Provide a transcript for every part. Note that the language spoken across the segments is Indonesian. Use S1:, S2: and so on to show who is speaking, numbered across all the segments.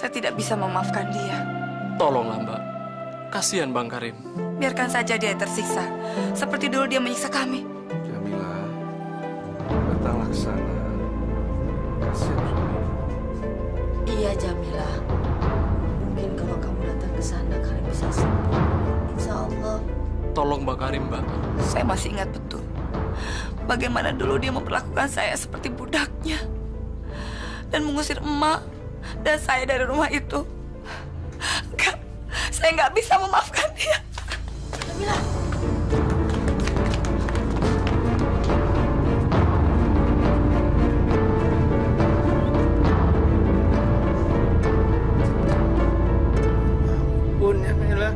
S1: Saya tidak bisa memaafkan dia.
S2: Tolonglah Mbak, kasihan Bang Karim.
S1: Biarkan saja dia tersiksa, seperti dulu dia menyiksa kami.
S3: Jamila, datanglah ke sana. Kasihan suami.
S4: Iya Jamila, mungkin kalau kamu datang ke sana Karim bisa sembuh. Insya Allah.
S2: Tolong Bang Karim, Mbak.
S1: Saya masih ingat betul bagaimana dulu dia memperlakukan saya seperti budaknya dan mengusir emak dan saya dari rumah itu. Enggak, saya nggak bisa memaafkan dia.
S4: Jamila.
S5: Ampun Jamila,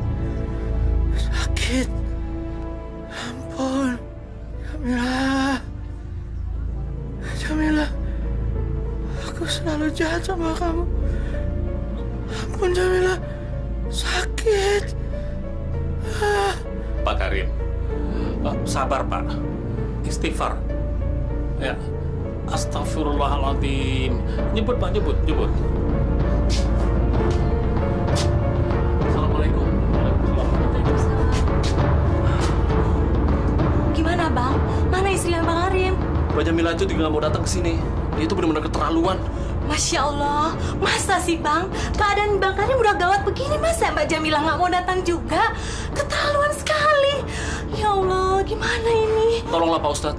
S5: sakit. Ampun, Jamila. Jamila, aku selalu jahat sama kamu. Ampun Jamila, sakit.
S6: Pak Karim, sabar Pak, istighfar. Ya, astagfirullahaladzim. Nyebut Pak, nyebut. Assalamualaikum.
S4: Gimana Bang? Mana istrinya Bang Karim?
S2: Mbak Jamila itu juga nggak mau datang ke sini. Dia itu benar-benar keterlaluan.
S4: Masya Allah, masa sih Bang? Keadaan Bang Karim udah gawat begini, masa Mbak Jamila nggak mau datang juga? Keterlaluan sekali. Ya Allah, gimana ini?
S2: Tolonglah Pak Ustadz.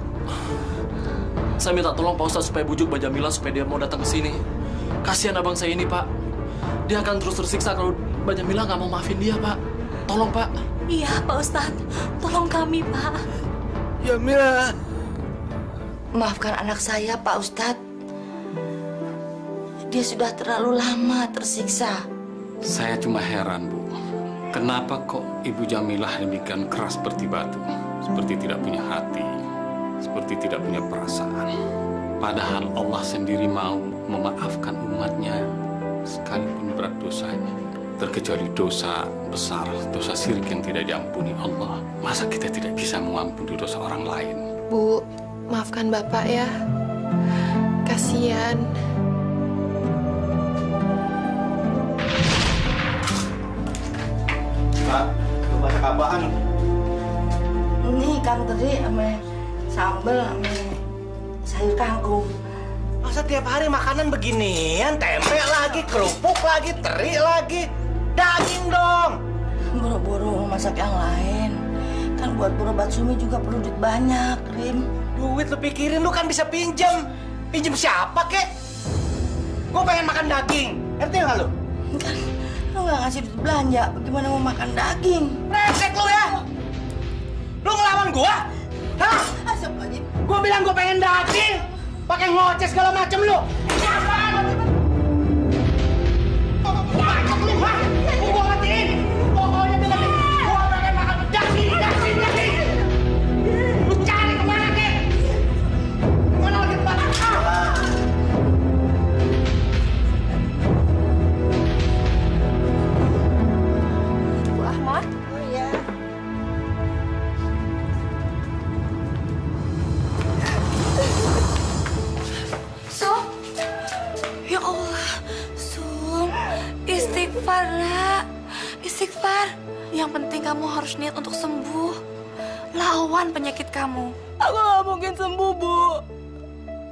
S2: Saya minta tolong Pak Ustadz supaya bujuk Mbak Jamila supaya dia mau datang ke sini. Kasihan abang saya ini Pak. Dia akan terus tersiksa kalau Mbak Jamila nggak mau maafin dia Pak. Tolong Pak.
S4: Iya Pak Ustadz, tolong kami Pak.
S5: Jamila.
S4: Maafkan anak saya Pak Ustadz. Dia sudah terlalu lama tersiksa.
S6: Saya cuma heran, Bu. Kenapa kok Ibu Jamilah demikian keras seperti batu? Seperti tidak punya hati, seperti tidak punya perasaan. Padahal Allah sendiri mau memaafkan umatnya sekalipun berat dosanya. Terkecuali dosa besar, dosa syirik yang tidak diampuni Allah. Masa kita tidak bisa mengampuni dosa orang lain?
S7: Bu, maafkan Bapak ya. Kasihan.
S5: Pak, lu masak apaan?
S4: Ini ikan teri sama sambal sama sayur kangkung.
S5: Masa tiap hari makanan beginian? Tempe lagi, kerupuk lagi, teri lagi. Daging dong!
S4: Buru-buru mau masak yang lain. Kan buat berobat Sumi juga perlu duit banyak, Rim.
S5: Duit lu pikirin, lu kan bisa pinjem. Pinjem siapa, kek? Gue pengen makan daging. Ngerti nggak lu?
S4: Kan lu nggak ngasih duit belanja, bagaimana mau makan daging?
S5: Resek lu ya! Lu ngelawan gua? Hah?
S4: Astagfirullahaladzim.
S5: Gua bilang gua pengen daging, pakai ngoceh segala macem lu. Apaan? Bacot lu, ha? Gua matiin. Pokoknya bilang gua pengen makan daging. Lu cari kemana, kek? Kemana lagi tempat?
S7: Bu Ahmad.
S4: Oh iya.
S1: Sum, ya Allah, Sum, istighfar nak, istighfar. Yang penting kamu harus niat untuk sembuh. Lawan penyakit kamu.
S8: Aku gak mungkin sembuh, Bu.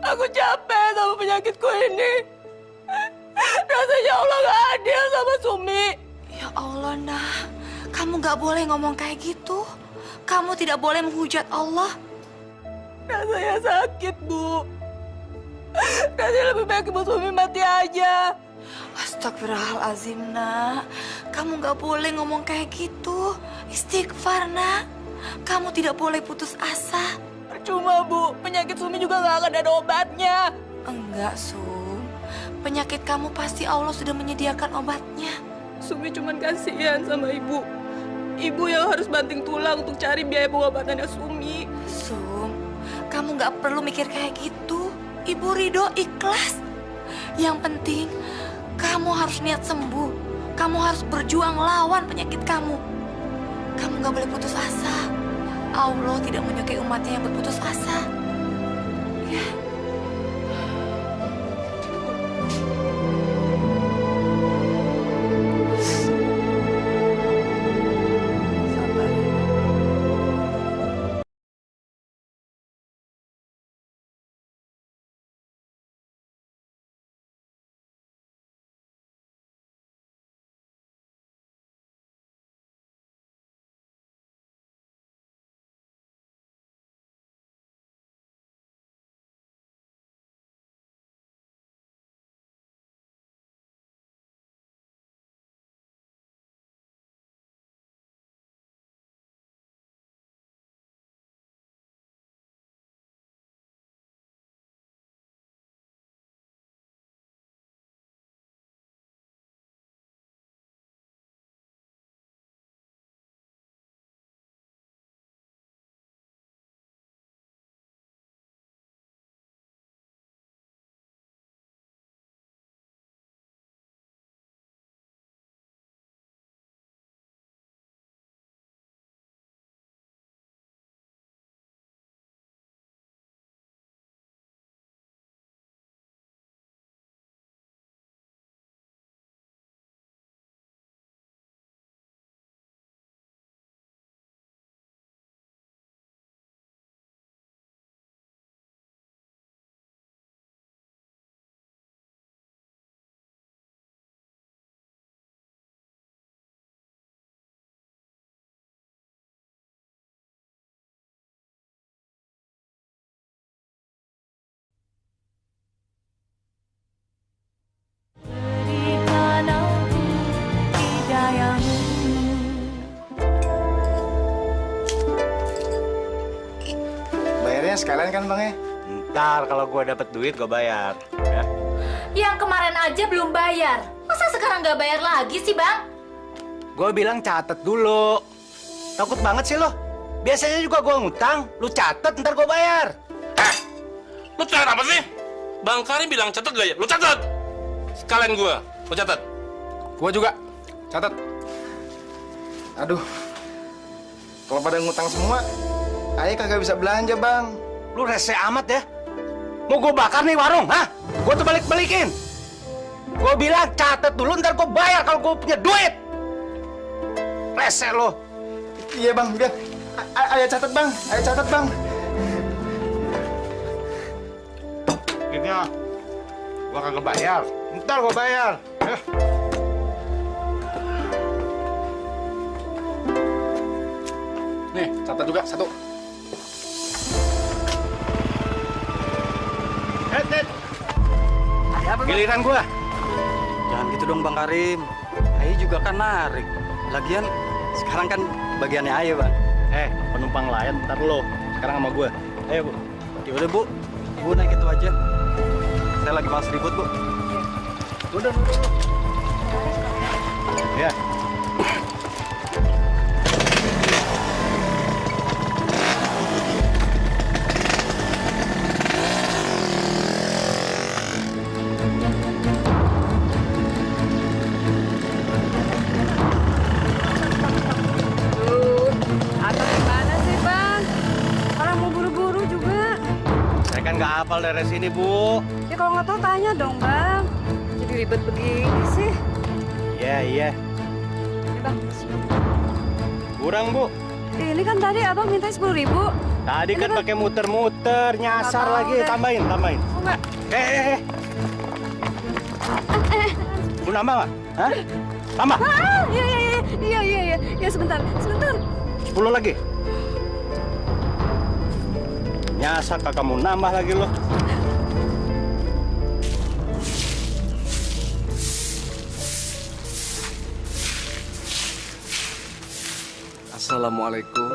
S8: Aku capek sama penyakitku ini. Rasanya Allah gak adil sama Sumi.
S1: Ya Allah, nak, kamu gak boleh ngomong kayak gitu. Kamu tidak boleh menghujat Allah.
S8: Rasanya sakit, Bu. Rasanya lebih baik Ibu Sumi mati aja.
S1: Astagfirullahaladzim, nak. Kamu gak boleh ngomong kayak gitu. Istighfar, nak. Kamu tidak boleh putus asa.
S8: Percuma, Bu. Penyakit Sumi juga gak akan ada obatnya.
S1: Enggak, Sum. Penyakit kamu pasti Allah sudah menyediakan obatnya.
S8: Sumi cuma kasihan sama Ibu. Ibu yang harus banting tulang untuk cari biaya pengobatannya Sumi.
S1: Sum, kamu gak perlu mikir kayak gitu. Ibu ridho ikhlas. Yang penting, kamu harus niat sembuh. Kamu harus berjuang lawan penyakit kamu. Kamu gak boleh putus asa. Allah tidak menyukai umatnya yang berputus asa. Ya.
S5: sekalian kan Bang ya? Ntar kalau gue dapet duit gue bayar. Ya.
S4: Yang kemarin aja belum bayar. Masa sekarang nggak bayar lagi sih, Bang?
S5: Gue bilang catet dulu. Takut banget sih lo. Biasanya juga gue ngutang, lu catet ntar gue bayar.
S9: Lu catat apa sih? Bang Karim bilang catat gak ya? Lu catat. Sekalian gua, lu catat.
S3: Gua juga. Catat. Aduh. Kalau pada ngutang semua, ayah kagak bisa belanja, Bang.
S5: Lu rese amat ya. Mau gue bakar nih warung, hah? Gue tuh balik-balikin. Gue bilang catet dulu ntar gue bayar kalau gue punya duit. Rese lo.
S3: Iya, Bang. Biar. Ayah catat, Bang. Ayah catat, Bang.
S5: Gini ya. Gue kagak bayar. Ntar gue bayar.
S3: Nih, catat juga satu.
S5: Giliran gue.
S10: Jangan gitu dong Bang Karim. Ayo juga kan narik. Lagian sekarang kan bagiannya Ayo Bang.
S5: Penumpang lain ntar lo. Sekarang sama gue. Ayo Bu.
S10: Yaudah Bu, Ibu naik itu aja. Saya lagi malas ribut Bu.
S5: Udah. Ya.
S8: Abang gimana sih, Bang? Orang mau buru-buru juga.
S5: Saya kan nggak hafal dari sini, Bu.
S8: Ya kalau nggak tahu tanya dong, Bang. Jadi ribet begini sih.
S5: Iya.
S8: Ini, Bang.
S5: Kurang, Bu.
S8: Ini kan tadi Abang minta 10.000.
S5: Tadi
S8: Ini
S5: kan pakai muter-muter, nyasar
S8: Nggak
S5: lagi.
S8: mau deh.
S5: Tambahin.
S8: Oh, enggak.
S5: Lu nambah nggak? Hah? Tambah.
S8: Iya, sebentar.
S5: 10 lagi. Nyasar kagak mau nambah lagi lo.
S3: Assalamualaikum.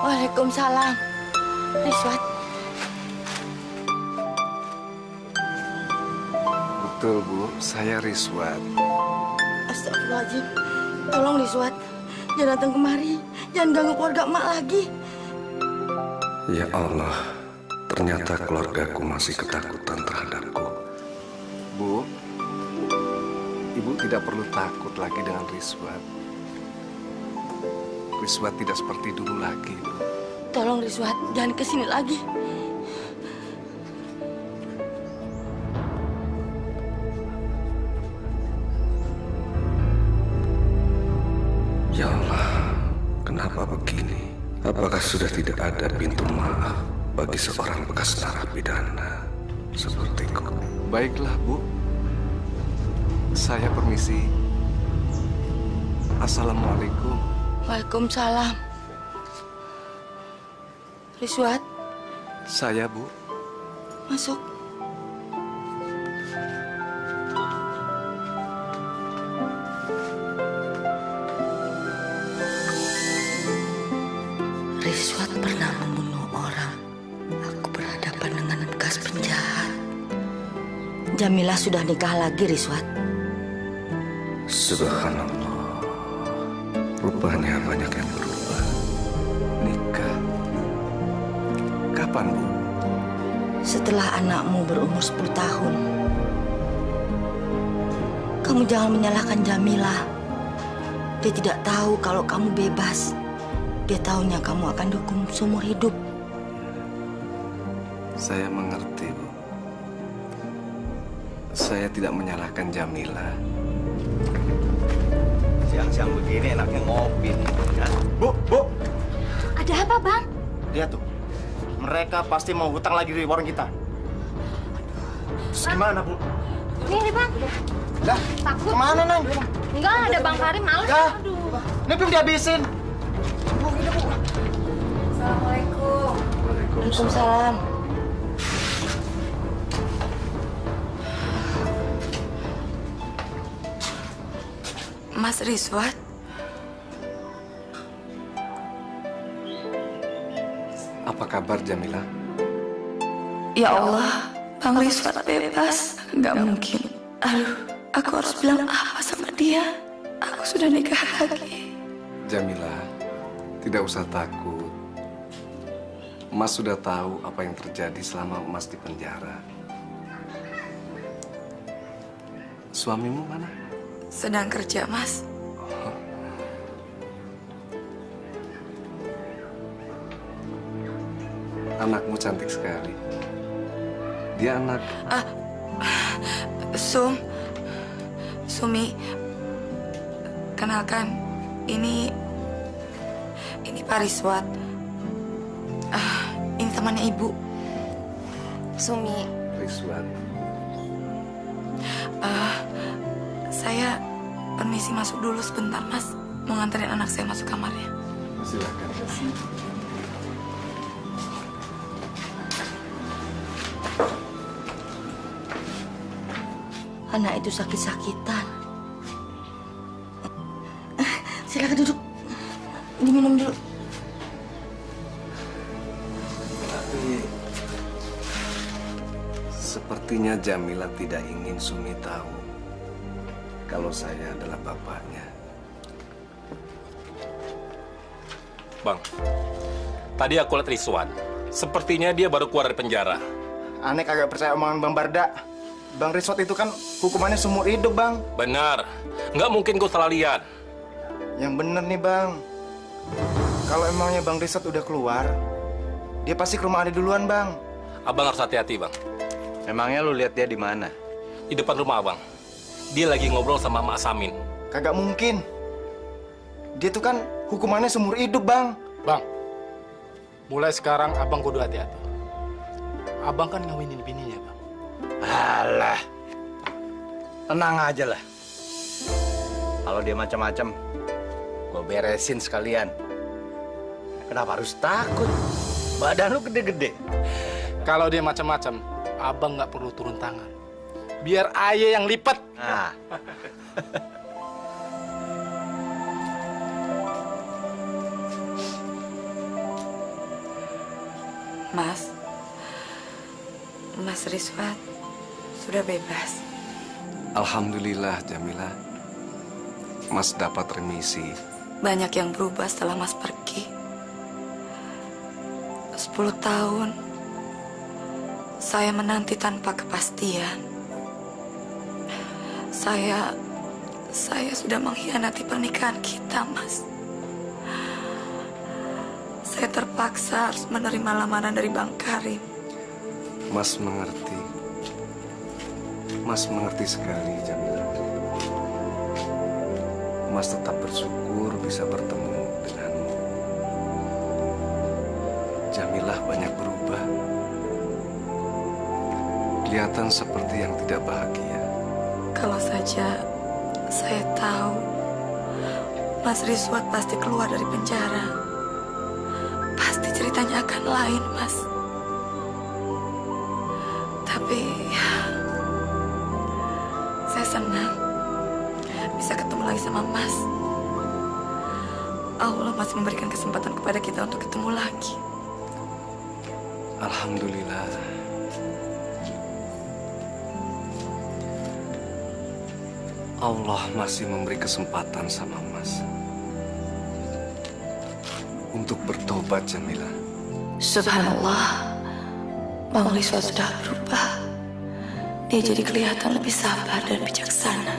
S1: Waalaikumsalam. Riswat,
S3: Betul, Bu. Saya Riswat.
S4: Astagfirullahaladzim. Tolong Riswat, jangan datang kemari. Jangan ganggu keluarga emak lagi.
S3: Ya Allah, ternyata keluargaku masih ketakutan terhadapku. Bu, Ibu tidak perlu takut lagi dengan Riswat. Riswat tidak seperti dulu lagi, Bu.
S4: Tolong Riswat, jangan kesini lagi.
S3: Ya Allah, kenapa begini? Apakah sudah tidak ada pintu maaf bagi seorang bekas narapidana sepertiku? Baiklah, Bu. Saya permisi. Assalamualaikum.
S4: Waalaikumsalam. Riswat,
S3: Saya, Bu.
S4: masuk. Riswat pernah membunuh orang. Aku berhadapan dengan bekas penjahat. Jamilah sudah nikah lagi, Riswat.
S3: Subhanallah. Rupanya banyak yang berubah. Nikah. Kapan, Bu?
S4: Setelah anakmu berumur 10 tahun. Kamu jangan menyalahkan Jamilah. Dia tidak tahu kalau kamu bebas. Dia tahunya kamu akan dihukum seumur hidup.
S3: Saya mengerti, Bu. Saya tidak menyalahkan Jamila.
S5: Siang-siang begini enaknya ngopi nih. Ya? Bu.
S4: Ada apa, Bang?
S5: Lihat tuh. Mereka pasti mau hutang lagi di warung kita. Terus gimana, Bu?
S7: Nih, Bang.
S3: Dah,
S7: Takut.
S3: kemana, Nang?
S7: Enggak, ada Bang Karim males.
S3: Dah.
S7: Aduh.
S3: Ini belum dihabisin.
S7: Assalamualaikum.
S4: Waalaikumsalam.
S1: Mas Riswat,
S3: Apa kabar, Jamila?
S1: Ya Allah, Bang Rizwan bebas. Nggak mungkin. Aduh, aku harus bilang apa sama dia? Aku sudah nikah lagi.
S11: Jamila, tidak usah takut. Mas sudah tahu apa yang terjadi selama Mas di penjara. Suamimu mana?
S1: Sedang kerja, Mas.
S11: Anakmu cantik sekali. Dia anak...
S1: Sumi, kenalkan, ini Pak Rizwan. Ini temannya Ibu.
S7: Sumi.
S11: Rizwan.
S1: Saya permisi masuk dulu sebentar, Mas. Mau nganterin anak saya masuk kamarnya.
S11: Silakan.
S4: Anak itu sakit-sakitan. Silakan duduk. Diminum dulu.
S11: Tapi sepertinya Jamila tidak ingin Sumi tahu kalau saya adalah bapaknya.
S9: Bang, tadi aku lihat Rizwan. Sepertinya dia baru keluar dari penjara.
S3: Aneh kagak percaya omongan Bang Barda. Bang Rizwan itu kan hukumannya seumur hidup, Bang.
S9: Benar. Nggak mungkin gue salah lihat.
S3: Yang bener nih, Bang. Kalau emangnya Bang Rizwan udah keluar, dia pasti ke rumah Ade duluan, Bang.
S9: Abang harus hati-hati, Bang.
S10: Emangnya lu lihat dia di mana?
S9: Di depan rumah Abang. Dia lagi ngobrol sama Mak Samin.
S3: Kagak mungkin. Dia tuh kan hukumannya seumur hidup, Bang.
S5: Bang, mulai sekarang abang kudu hati-hati. Abang kan ngawinin bininya, Bang.
S10: Alah, tenang aja lah. Kalau dia macam-macam, gue beresin sekalian. Kenapa harus takut? Badan lu gede-gede.
S5: Kalau dia macam-macam, abang nggak perlu turun tangan. Biar ayah yang lipat.
S10: Nah.
S1: Mas Rizwan sudah bebas.
S11: Alhamdulillah, Jamila. Mas dapat remisi.
S1: Banyak yang berubah setelah Mas pergi. 10 tahun saya menanti tanpa kepastian. Saya sudah mengkhianati pernikahan kita, Mas. Saya terpaksa harus menerima lamaran dari Bang Karim.
S11: Mas mengerti. Mas mengerti sekali, Jamila. Mas tetap bersyukur bisa bertemu denganmu. Jamilah banyak berubah. Kelihatan seperti yang tidak bahagia.
S1: Kalau saja saya tahu Mas Rizwan pasti keluar dari penjara, pasti ceritanya akan lain, Mas. Tapi saya senang bisa ketemu lagi sama Mas. Allah masih memberikan kesempatan kepada kita untuk ketemu lagi.
S11: Alhamdulillah. Allah masih memberi kesempatan sama Mas untuk bertobat, Jamila.
S1: Subhanallah, Bang Rizwan sudah berubah. Dia jadi kelihatan lebih sabar dan bijaksana.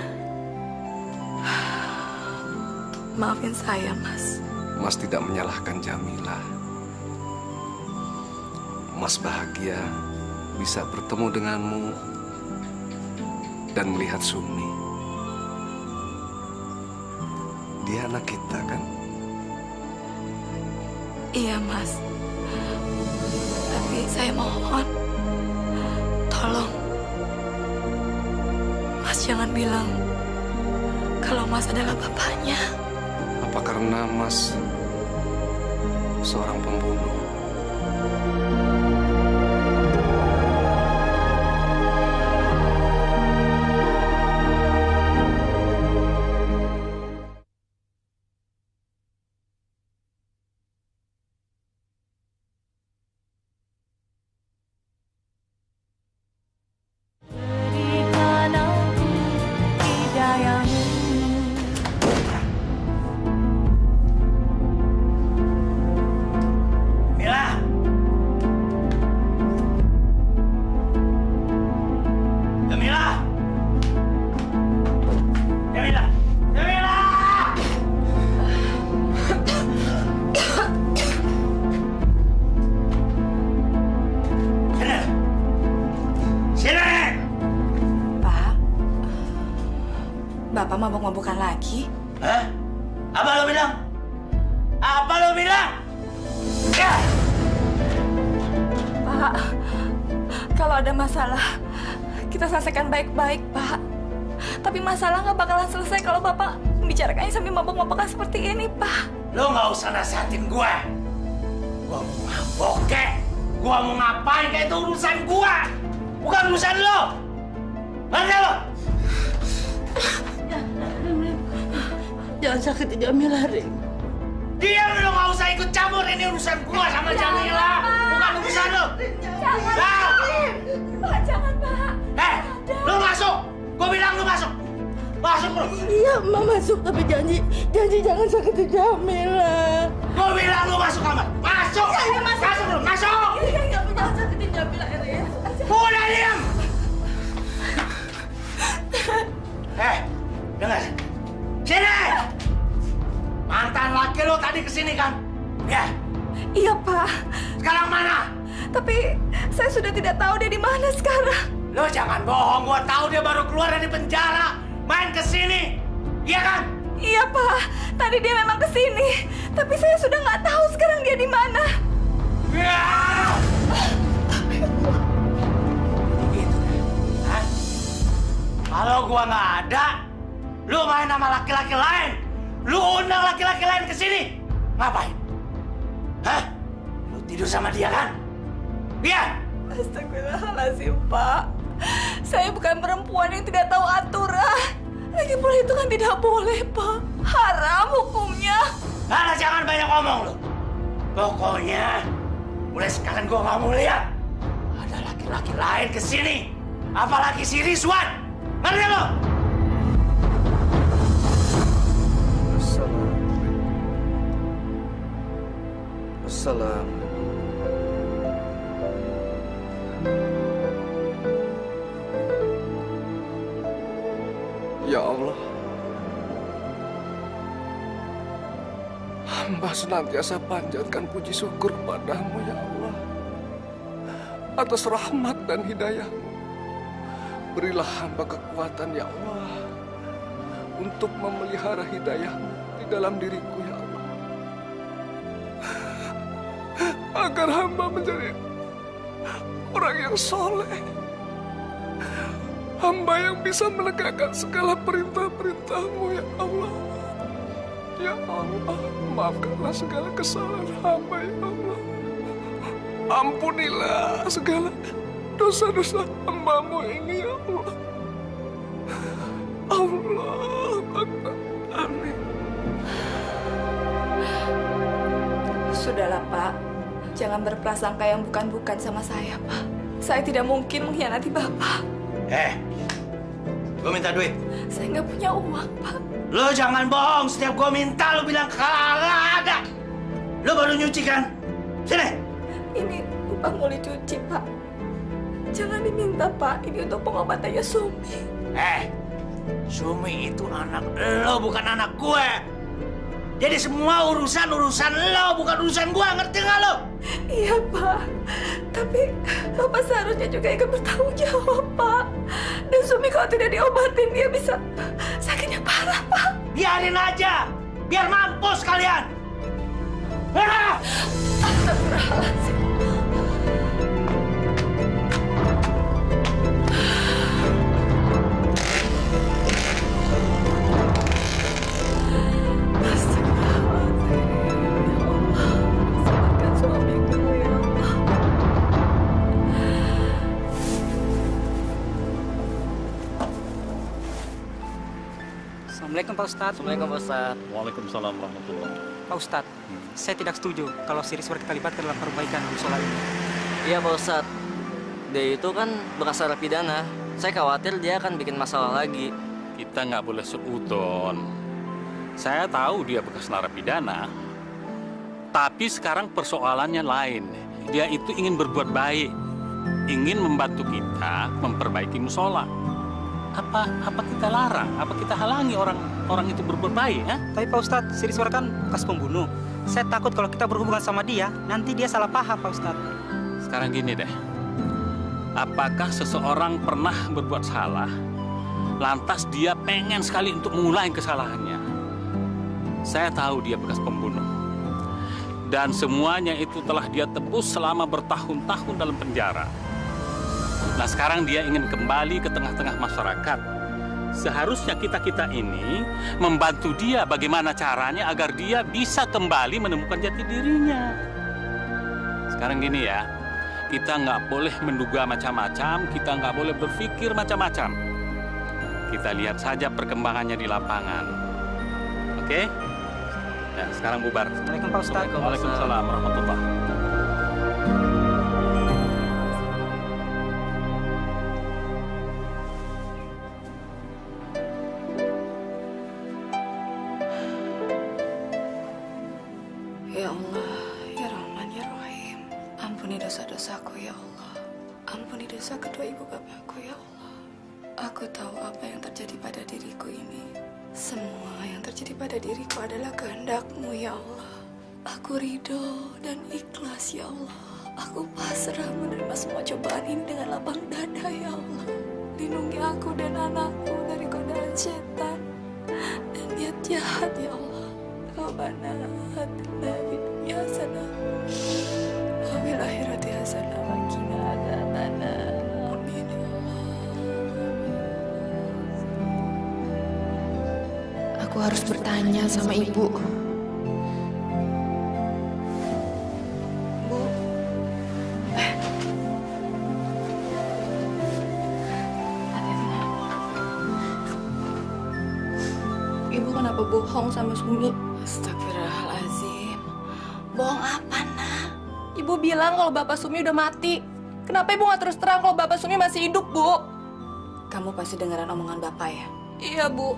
S1: Maafin saya, Mas.
S11: Mas tidak menyalahkan Jamila. Mas bahagia bisa bertemu denganmu dan melihat Sumi. Dia anak kita, kan?
S1: Iya, Mas. Tapi saya mohon, tolong, Mas jangan bilang kalau Mas adalah bapaknya.
S11: Apa karena Mas seorang pembunuh?
S1: lagi?
S5: Hah? Apa lo bilang? Apa lo bilang? Ya!
S1: Pak, kalau ada masalah, kita selesaikan baik-baik, Pak. Tapi masalah nggak bakalan selesai kalau Bapak membicarakannya sambil mabok-mabokan seperti ini, Pak.
S5: Lo nggak usah nasihatin gue. Gue mau mabok kek. Gue mau ngapain kayak itu urusan gue. Bukan urusan lo. Ngerti lo?
S8: Jangan sakitin Jamila, Rim.
S5: Diam, lo nggak usah ikut campur. Ini urusan gue sama Jamila. Bukan urusan lo.
S1: Jangan, Pak. Jangan, Pak.
S5: Lo masuk. Gue bilang lo masuk. Masuk lo.
S8: Iya, Emak masuk, tapi janji jangan sakitin Jamila.
S5: Gue bilang lo masuk kamar. Masuk. Masuk lo. Masuk.
S8: Jangan sakitin Jamila, Erin.
S5: Udah diam. Dengar. Sini. Mantan laki lo tadi kesini kan? Ya.
S1: Iya, Pak.
S5: Sekarang mana?
S1: Tapi saya sudah tidak tahu dia di mana sekarang.
S5: Lo jangan bohong. Gua tahu dia baru keluar dari penjara. Main kesini. Iya kan?
S1: Iya, Pak. Tadi dia memang kesini. Tapi saya sudah nggak tahu sekarang dia di mana.
S5: Ya. Gitu. Hah? Kalau gua nggak ada, lu main sama laki-laki lain. Lu undang laki-laki lain ke sini. Ngapain? Hah? Lu tidur sama dia kan? Iya.
S1: Astagfirullahaladzim, Pak. Saya bukan perempuan yang tidak tahu aturan. Lagi pula itu kan tidak boleh, Pak. Haram hukumnya.
S5: Nah, jangan banyak ngomong lu. Pokoknya, mulai sekarang gua nggak mau lihat ada laki-laki lain ke sini. Apalagi si Rizwan. Ngerti lo?
S11: Assalamualaikum. Ya Allah, hamba senantiasa panjatkan puji syukur padamu ya Allah atas rahmat dan hidayah-Mu. Berilah hamba kekuatan ya Allah untuk memelihara hidayah-Mu di dalam diriku ya Allah, agar hamba menjadi orang yang soleh, hamba yang bisa menegakkan segala perintah-perintah-Mu ya Allah. Ya Allah, maafkanlah segala kesalahan hamba ya Allah. Ampunilah segala dosa-dosa hamba-Mu ini ya Allah. Allah Akbar. Amin.
S1: Sudahlah, Pak. Jangan berprasangka yang bukan-bukan sama saya, Pak. Saya tidak mungkin mengkhianati Bapak.
S5: Gue minta duit.
S1: Saya nggak punya uang, Pak.
S5: Lo jangan bohong. Setiap gue minta lo bilang kagak ada. Lo baru nyuci kan? Sini.
S1: Ini uang mau dicuci, Pak. Jangan diminta, Pak. Ini untuk pengobatannya Sumi.
S5: Sumi itu anak lo, bukan anak gue. Jadi semua urusan lo, bukan urusan gue. Ngerti nggak lo?
S1: Iya, Pak. Tapi Bapak seharusnya juga ikut bertanggung jawab, Pak. Dan Sumi kalau tidak diobatin, dia bisa sakitnya parah, Pak.
S5: Biarin aja. Biar mampus kalian.
S1: Astagfirullahaladzim.
S10: Assalamualaikum Pak Ustadz.
S2: Assalamualaikum Pak Ustadz.
S6: Waalaikumsalam warahmatullahi.
S10: Pak Ustadz, saya tidak setuju kalau si Rizwan kita libatkan dalam perbaikan musola ini.
S12: Iya Pak Ustadz, dia itu kan bekas narapidana. Saya khawatir dia akan bikin masalah lagi.
S6: Kita nggak boleh seudon. Saya tahu dia bekas narapidana, tapi sekarang persoalannya lain. Dia itu ingin berbuat baik, ingin membantu kita memperbaiki musola. Apa kita larang? Apa kita halangi orang itu berbuat baik?
S10: Tapi Pak Ustadz, si Rizwan kan bekas pembunuh. Saya takut kalau kita berhubungan sama dia, nanti dia salah paham Pak Ustadz.
S6: Sekarang gini deh, apakah seseorang pernah berbuat salah, Lantas dia pengen sekali untuk mengulangi kesalahannya. Saya tahu dia bekas pembunuh. Dan semuanya itu telah dia tebus selama bertahun-tahun dalam penjara. Nah sekarang dia ingin kembali ke tengah-tengah masyarakat. Seharusnya kita-kita ini membantu dia bagaimana caranya agar dia bisa kembali menemukan jati dirinya. Sekarang gini ya, kita nggak boleh menduga macam-macam, kita nggak boleh berpikir macam-macam. Kita lihat saja perkembangannya di lapangan. Oke? Ya, sekarang bubar.
S10: Assalamualaikum Pak Ustadz.
S6: Waalaikumsalam warahmatullahi.
S1: Ya Allah, ya Rahman, ya Rahim. Ampuni dosa-dosaku ya Allah. Ampuni dosa kedua ibu bapakku ya Allah. Aku tahu apa yang terjadi pada diriku ini. Semua yang terjadi pada diriku adalah kehendak-Mu ya Allah. Aku ridho dan ikhlas ya Allah. Aku pasrah menerima semua cobaan ini dengan lapang dada ya Allah. Lindungi aku dan anakku dari godaan setan dan niat jahat ya Allah. Rabbana atina fid dunya hasanah wa fil akhirati hasanah wa qina adzabannar. Amin ya Allah. Aku harus bertanya sama ibu. Bu. Ibu kenapa bohong sama Sumi? Astagfirullahaladzim. Bohong apa, Nak?
S8: Ibu bilang kalau Bapak Sumi udah mati. Kenapa Ibu nggak terus terang kalau Bapak Sumi masih hidup, Bu?
S1: Kamu pasti dengeran omongan Bapak ya?
S8: Iya, Bu.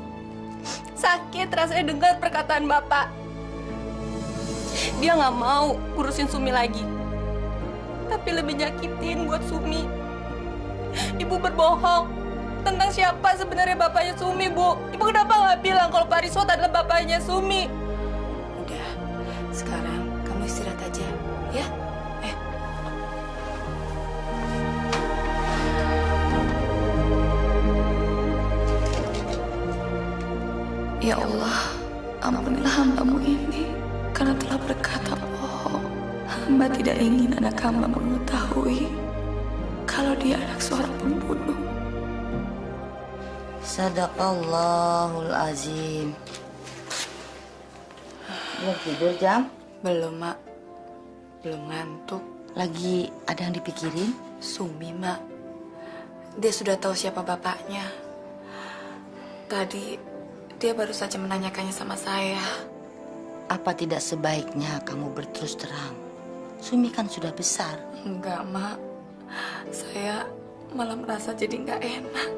S8: Sakit rasanya dengar perkataan Bapak. Dia nggak mau ngurusin Sumi lagi. Tapi lebih nyakitin buat Sumi. Ibu berbohong tentang siapa sebenarnya bapaknya Sumi, Bu. Ibu kenapa nggak bilang kalau Pak Riswat adalah bapaknya Sumi?
S1: Udah, sekarang kamu istirahat aja, ya? Ya Allah, ampunilah hamba-Mu ini karena telah berkata bohong. Hamba tidak ingin anak hamba mengetahui kalau dia anak seorang pembunuh.
S13: Sadaqallahul azim. Belum tidur, Jam?
S1: Belum, Mak. Belum ngantuk.
S13: Lagi ada yang dipikirin?
S1: Sumi, Mak. Dia sudah tahu siapa bapaknya. Tadi dia baru saja menanyakannya sama saya.
S13: Apa tidak sebaiknya kamu berterus terang? Sumi kan sudah besar.
S1: Enggak, Mak. Saya malah merasa jadi nggak enak.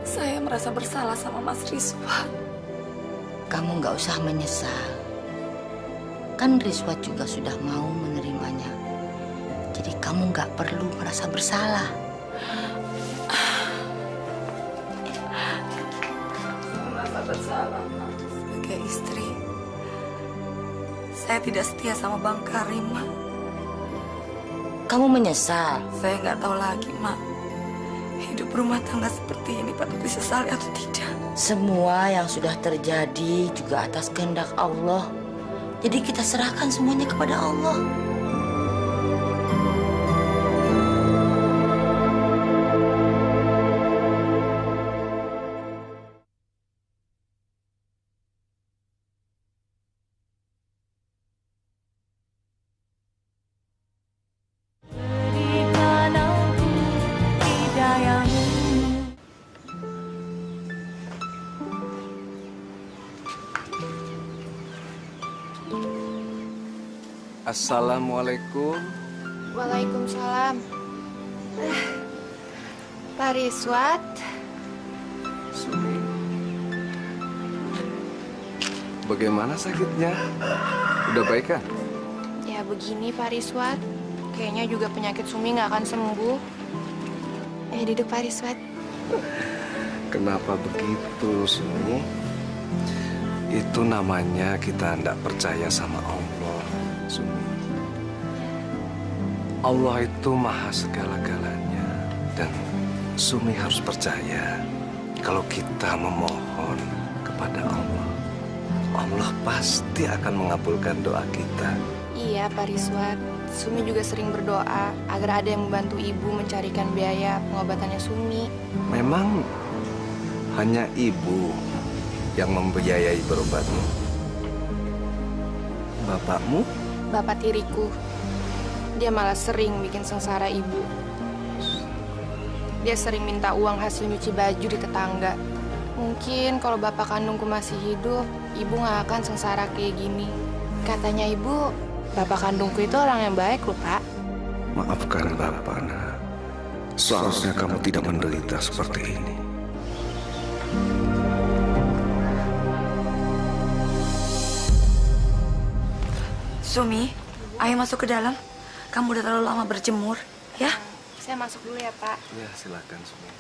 S1: Saya merasa bersalah sama Mas Riswat.
S13: Kamu nggak usah menyesal. Kan Riswat juga sudah mau menerimanya. Jadi kamu nggak perlu merasa bersalah.
S1: Merasa bersalah, Mak. Sebagai istri, saya tidak setia sama Bang Karim, Mak.
S13: Kamu menyesal?
S1: Saya nggak tahu lagi, Mak. Hidup rumah tangga seperti ini patut disesali atau tidak?
S13: Semua yang sudah terjadi juga atas kehendak Allah. Jadi kita serahkan semuanya kepada Allah.
S11: Assalamualaikum.
S7: Waalaikumsalam. Pak Riswat.
S11: Sumi. Bagaimana sakitnya? Udah baik kan?
S7: Ya begini Pak Riswat. Kayaknya juga penyakit Sumi nggak akan sembuh. Duduk Pak Riswat.
S11: Kenapa begitu, Sumi? Itu namanya kita tidak percaya sama Allah, Sumi. Allah itu maha segala-galanya. Dan Sumi harus percaya kalau kita memohon kepada Allah, Allah pasti akan mengabulkan doa kita.
S7: Iya, Pak Riswat. Sumi juga sering berdoa agar ada yang membantu ibu mencarikan biaya pengobatannya Sumi.
S11: Memang hanya ibu yang membiayai berobatmu. Bapakmu?
S7: Bapak tiriku, dia malah sering bikin sengsara ibu. Dia sering minta uang hasil nyuci baju di tetangga. Mungkin kalau bapak kandungku masih hidup, ibu gak akan sengsara kayak gini. Katanya ibu, bapak kandungku itu orang yang baik loh, Pak.
S11: Maafkan Bapak, nak. Seharusnya kamu tidak menderita seperti ini.
S1: Sumi, ayo masuk ke dalam. Kamu udah terlalu lama berjemur, ya?
S7: Saya masuk dulu ya, Pak.
S11: Ya, silakan Sumi.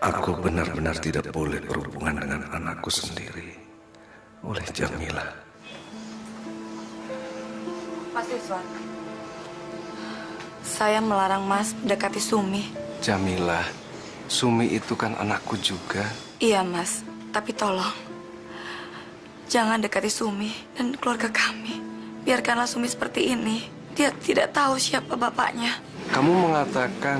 S11: Aku benar-benar tidak boleh berhubungan dengan anakku sendiri oleh Jamilah.
S1: Mas Rizwan, saya melarang Mas mendekati Sumi.
S11: Jamilah, Sumi itu kan anakku juga.
S1: Iya, Mas. Tapi tolong, jangan dekati Sumi dan keluarga kami. Biarkanlah Sumi seperti ini. Dia tidak tahu siapa bapaknya.
S11: Kamu mengatakan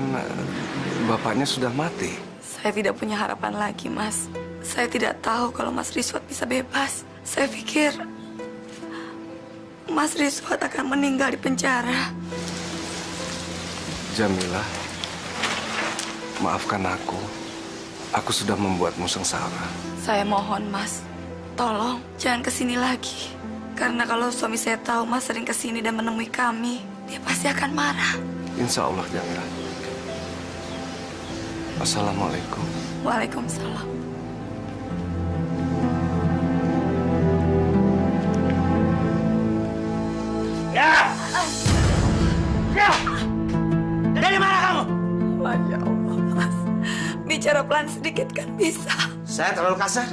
S11: bapaknya sudah mati?
S1: Saya tidak punya harapan lagi, Mas. Saya tidak tahu kalau Mas Rizwan bisa bebas. Saya pikir Mas Rizwan akan meninggal di penjara.
S11: Jamilah, maafkan aku. Aku sudah membuatmu sengsara.
S1: Saya mohon, Mas. Tolong, jangan kesini lagi. Karena kalau suami saya tahu Mas sering kesini dan menemui kami, dia pasti akan marah.
S11: Insya Allah, Jamilah. Assalamualaikum.
S1: Waalaikumsalam.
S5: Ya! Ya! Dari mana kamu?
S1: Masya Allah, Mas. Bicara pelan sedikit kan bisa.
S5: Saya terlalu kasar?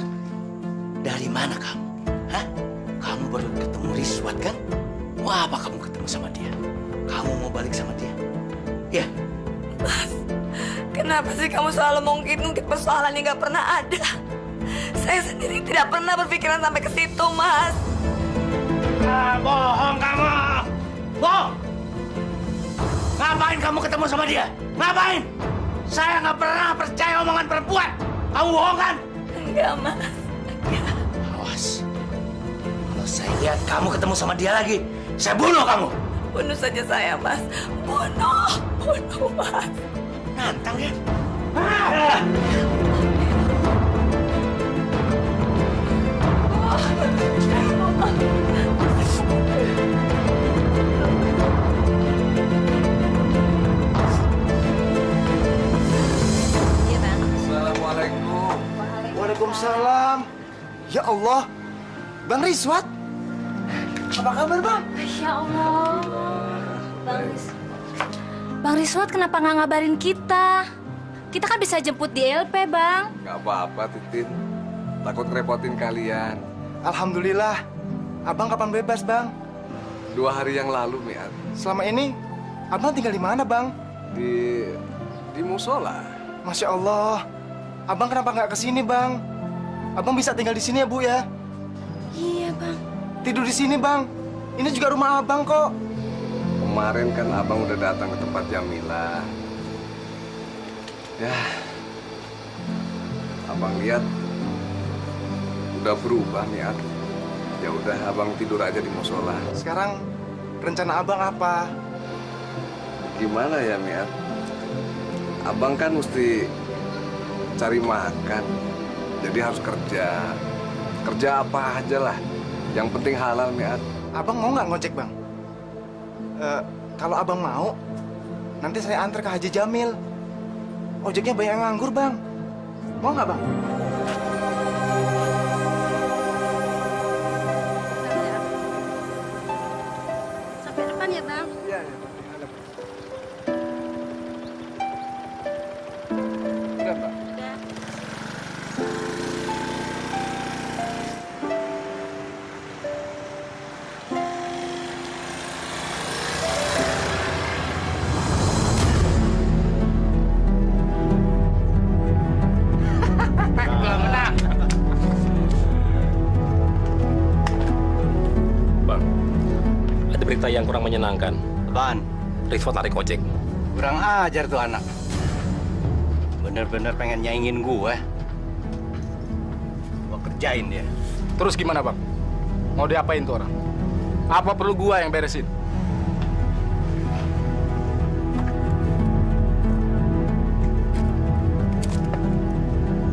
S5: Dari mana kamu? Hah? Kamu baru ketemu Rizwan kan? Mau apa kamu ketemu sama dia? Kamu mau balik sama dia? Ya?
S1: Mas, kenapa sih kamu selalu mengungkit-ungkit persoalan yang gak pernah ada? Saya sendiri tidak pernah berpikiran sampai ke situ, Mas.
S5: Ah, bohong kamu! Bohong! Ngapain kamu ketemu sama dia? Ngapain? Saya nggak pernah percaya omongan perempuan. Kamu bohong kan?
S1: Enggak, Mas. Enggak.
S5: Awas. Kalau saya lihat kamu ketemu sama dia lagi, saya bunuh kamu.
S1: Bunuh saja saya, Mas. Bunuh. Bunuh, Mas.
S5: Nantang ya? Ah!
S3: Assalamualaikum. Waalaikumsalam. Ya Allah, Bang Rizwan. Apa kabar, Bang?
S4: Masya Allah. Bang Rizwan kenapa nggak ngabarin kita? Kita kan bisa jemput di LP, Bang.
S11: Gak apa-apa, Titin. Takut ngerepotin kalian.
S3: Alhamdulillah. Abang kapan bebas, Bang?
S11: 2 hari yang lalu, Miat.
S3: Selama ini, Abang tinggal di mana, Bang?
S11: Di musola.
S3: Masya Allah. Abang kenapa nggak kesini, Bang? Abang bisa tinggal di sini ya, Bu, ya?
S4: Iya, Bang.
S3: Tidur di sini, Bang. Ini juga rumah Abang kok.
S11: Kemarin kan Abang udah datang ke tempat Jamilah. Ya, Abang lihat udah berubah, Miat. Ya udah, Abang tidur aja di musola.
S3: Sekarang rencana Abang apa?
S11: Gimana ya, Miat? Abang kan mesti cari makan. Jadi harus kerja. Kerja apa aja lah. Yang penting halal, Miat.
S3: Abang mau nggak ngojek, Bang? Kalau Abang mau, nanti saya antar ke Haji Jamil. Ojeknya banyak yang nganggur, Bang. Mau nggak, Bang?
S4: Sampai depan ya, Bang.
S3: Iya, iya. Udah, Pak.
S9: yang kurang menyenangkan.
S5: Apaan?
S9: Rizwan tarik ojek.
S5: Kurang ajar tuh anak. Bener-bener pengen nyaingin gue. Gue kerjain dia.
S3: Terus gimana, Bang? Mau diapain tuh orang? Apa perlu gua yang beresin?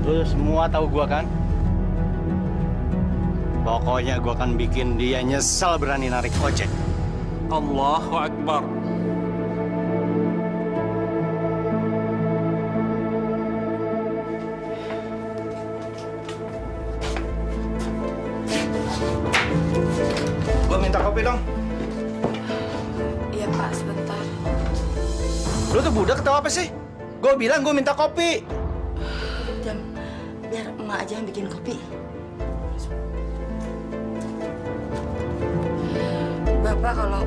S5: Lu semua tahu gue kan? Pokoknya gue akan bikin dia nyesel berani narik ojek.
S6: Allahu Akbar.
S3: Gua minta kopi dong.
S1: Iya Pak, sebentar.
S3: Lu tuh budak atau apa sih? Gua bilang gua minta kopi.
S13: Jam, biar emak aja yang bikin kopi.
S1: Bapak kalau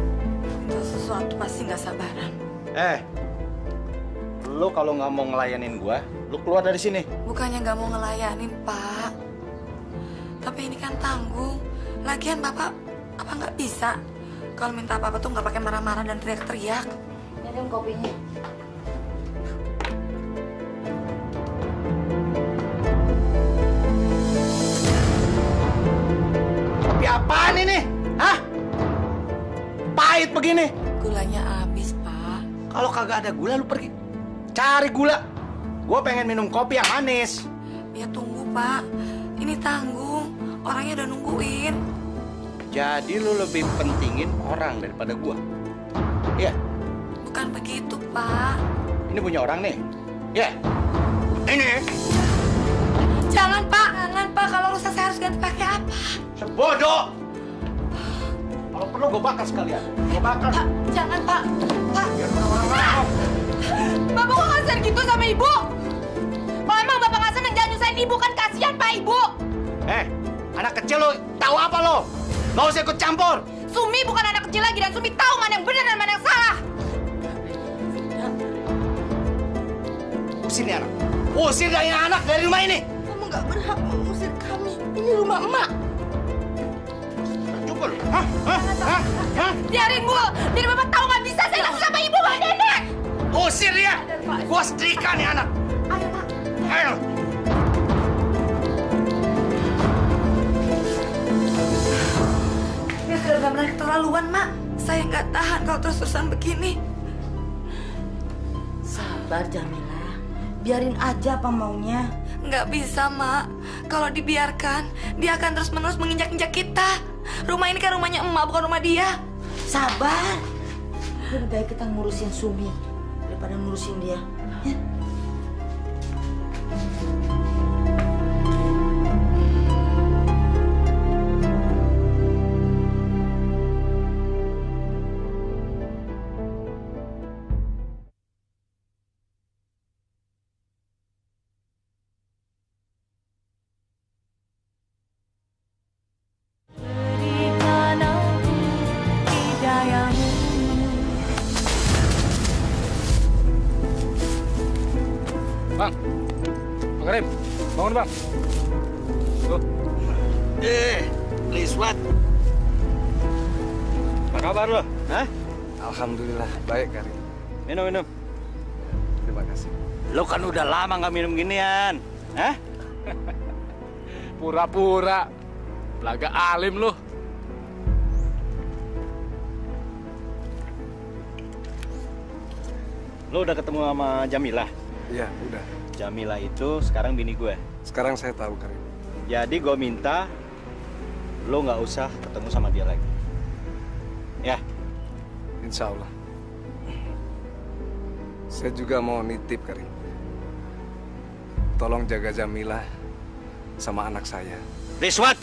S1: minta sesuatu pasti nggak sabaran.
S3: Lu kalau nggak mau ngelayanin gua, lu keluar dari sini.
S1: Bukannya nggak mau ngelayanin, Pak. Tapi ini kan tanggung. Lagian Bapak, apa nggak bisa? Kalau minta apa-apa tuh nggak pakai marah-marah dan teriak-teriak.
S13: Minum kopinya.
S3: Kopi apaan ini? Hah? Pahit begini.
S1: Gulanya habis, Pak.
S3: Kalau kagak ada gula, lu pergi cari gula. Gua pengen minum kopi yang manis.
S1: Ya tunggu, Pak. Ini tanggung. Orangnya udah nungguin.
S3: Jadi lu lebih pentingin orang daripada gua. Iya.
S1: Bukan begitu, Pak.
S3: Ini punya orang nih. Iya. Ini.
S1: Jangan, Pak. Jangan, Pak. Kalau rusak saya harus ganti pakai apa?
S3: Sebodoh. Kalau perlu gua bakar sekalian. Gua bakar.
S1: Pak, jangan, Pak. Pak.
S3: Biar orang mau.
S8: Bapak kok kasar gitu sama ibu? Kalau emang bapak nggak seneng jangan nyusahin ibu kan kasihan Pak Ibu.
S3: Anak kecil lo tahu apa lo? Gak usah ikut campur.
S8: Sumi bukan anak kecil lagi dan Sumi tahu mana yang benar dan mana yang salah.
S3: Usir nih anak. Usir dari anak dari rumah ini.
S13: Kamu nggak berhak mengusir kami. Ini rumah emak.
S3: Cukup. Hah?
S8: Biarin Bu, biar bapak tahu nggak bisa saya langsung sama ibu Pak Nenek.
S3: Usir dia. Gua setrika nih anak.
S8: Ayo Pak.
S3: Ayo.
S1: Ini sudah benar-benar keterlaluan, Mak. Saya nggak tahan kalau terus-terusan begini.
S13: Sabar, Jamila. Biarin aja apa maunya.
S1: Nggak bisa, Mak. Kalau dibiarkan, dia akan terus-menerus menginjak-injak kita. Rumah ini kan rumahnya emak, bukan rumah dia.
S13: Sabar. Lebih baik kita ngurusin Sumi daripada ngurusin dia. Ya?
S3: Bang Karim, bangun bang. Tuh.
S5: Rizwan. Apa kabar lo? Hah?
S11: Alhamdulillah, baik Karim.
S5: Minum.
S11: Terima kasih.
S5: Lo kan udah lama nggak minum ginian. Hah?
S3: Pura-pura. Belaga alim lu.
S5: Lo udah ketemu sama Jamilah?
S11: Iya, udah.
S5: Jamilah itu sekarang bini gue.
S11: Sekarang saya tahu, Karim.
S5: Jadi gue minta lo nggak usah ketemu sama dia lagi. Ya.
S11: Insya Allah. Saya juga mau nitip, Karim. Tolong jaga Jamilah sama anak saya.
S5: Rizwan,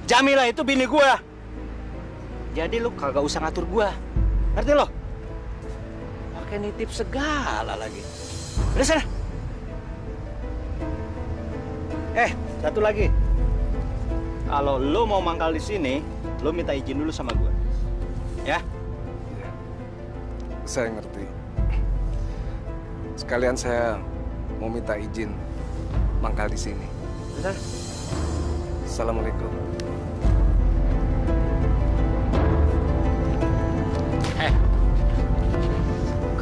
S5: Jamilah itu bini gue. Jadi lo kagak usah ngatur gue. Ngerti lo? Pakai nitip segala lagi. Udah sana. Satu lagi. Kalau lo mau mangkal di sini, lo minta izin dulu sama gue. Ya?
S11: Ya. Saya ngerti. Sekalian saya mau minta izin mangkal di sini.
S5: Udah.
S11: Assalamualaikum.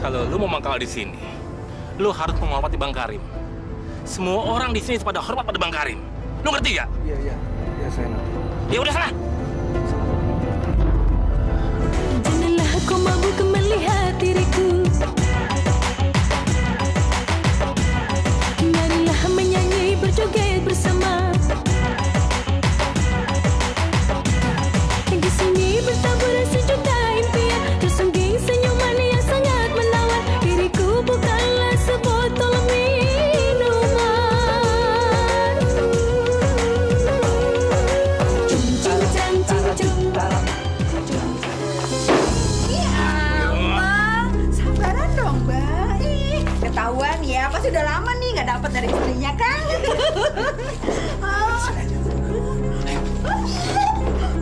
S9: Kalau lu mau mangkal di sini, lu harus menghormati Bang Karim. Semua orang di sini pada hormat pada Bang Karim. Lu ngerti gak?
S11: Iya, saya ngerti.
S9: Ya udah sana.
S4: Janganlah kau mabuk melihat diriku. Marilah menyanyi berjoget bersama. Di sini bertabur sejuta impian, tersungging senyuman yang sangat menawan. Diriku bukanlah sebotol minuman.
S14: Sabaran dong, Mbak. Ih, ketahuan ya, pasti udah lama nih nggak dapat dari istrinya kan?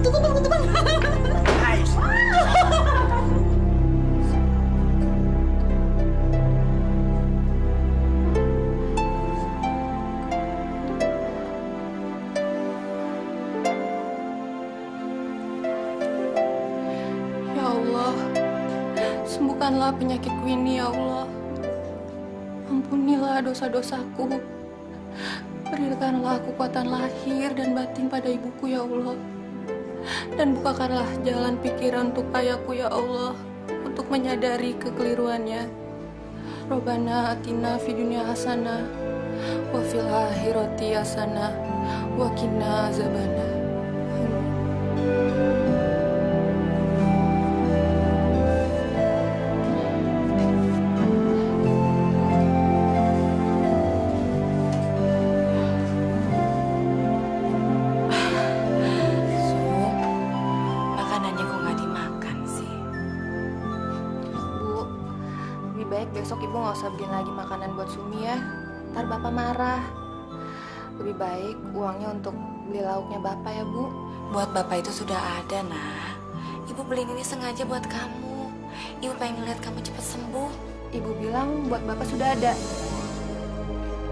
S14: Tutup.
S7: Ya Allah, sembuhkanlah penyakitku ini ya Allah. Ampunilah dosa-dosaku. Berikanlah kekuatan lahir dan batin pada ibuku ya Allah. Dan bukakanlah jalan pikiran untuk ayahku ya Allah, untuk menyadari kekeliruannya. Robbana atina fid dunya hasanah wa fil akhirati hasanah wa qina azabannar.
S1: Makanannya kok nggak dimakan sih?
S7: Bu, lebih baik besok ibu nggak usah bikin lagi makanan buat Sumi ya. Ntar bapak marah. Lebih baik uangnya untuk beli lauknya bapak ya bu.
S1: Buat bapak itu sudah ada, nah. Ibu beliin ini sengaja buat kamu. Ibu pengen lihat kamu cepat sembuh.
S7: Ibu bilang buat bapak sudah ada.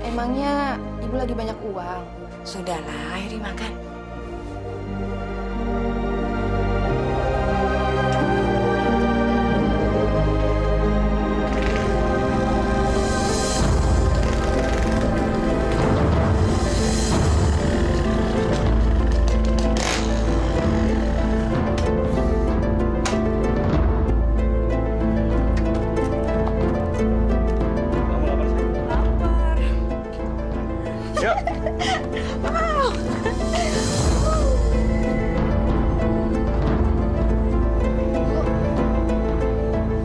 S7: Emangnya ibu lagi banyak uang?
S1: Sudahlah, ayo dimakan.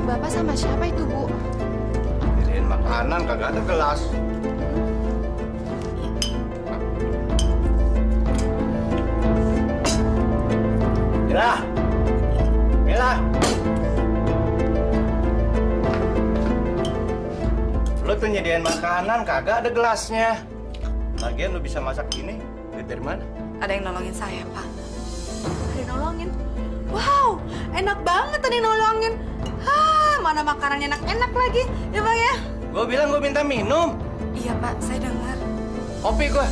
S7: Bapak sama siapa itu bu?
S3: Beliin makanan kagak ada gelas. Mila. Lo tuh nyediain makanan kagak ada gelasnya. Lagian lo bisa masak gini, duit dari mana?
S1: Ada yang nolongin saya, Pak.
S14: Ada yang nolongin. Wow, enak banget tadi nolongin. Mana makanannya enak-enak lagi, ya Bang ya?
S3: Gue bilang gue minta minum.
S1: Iya, Pak, saya dengar.
S3: Kopi gue.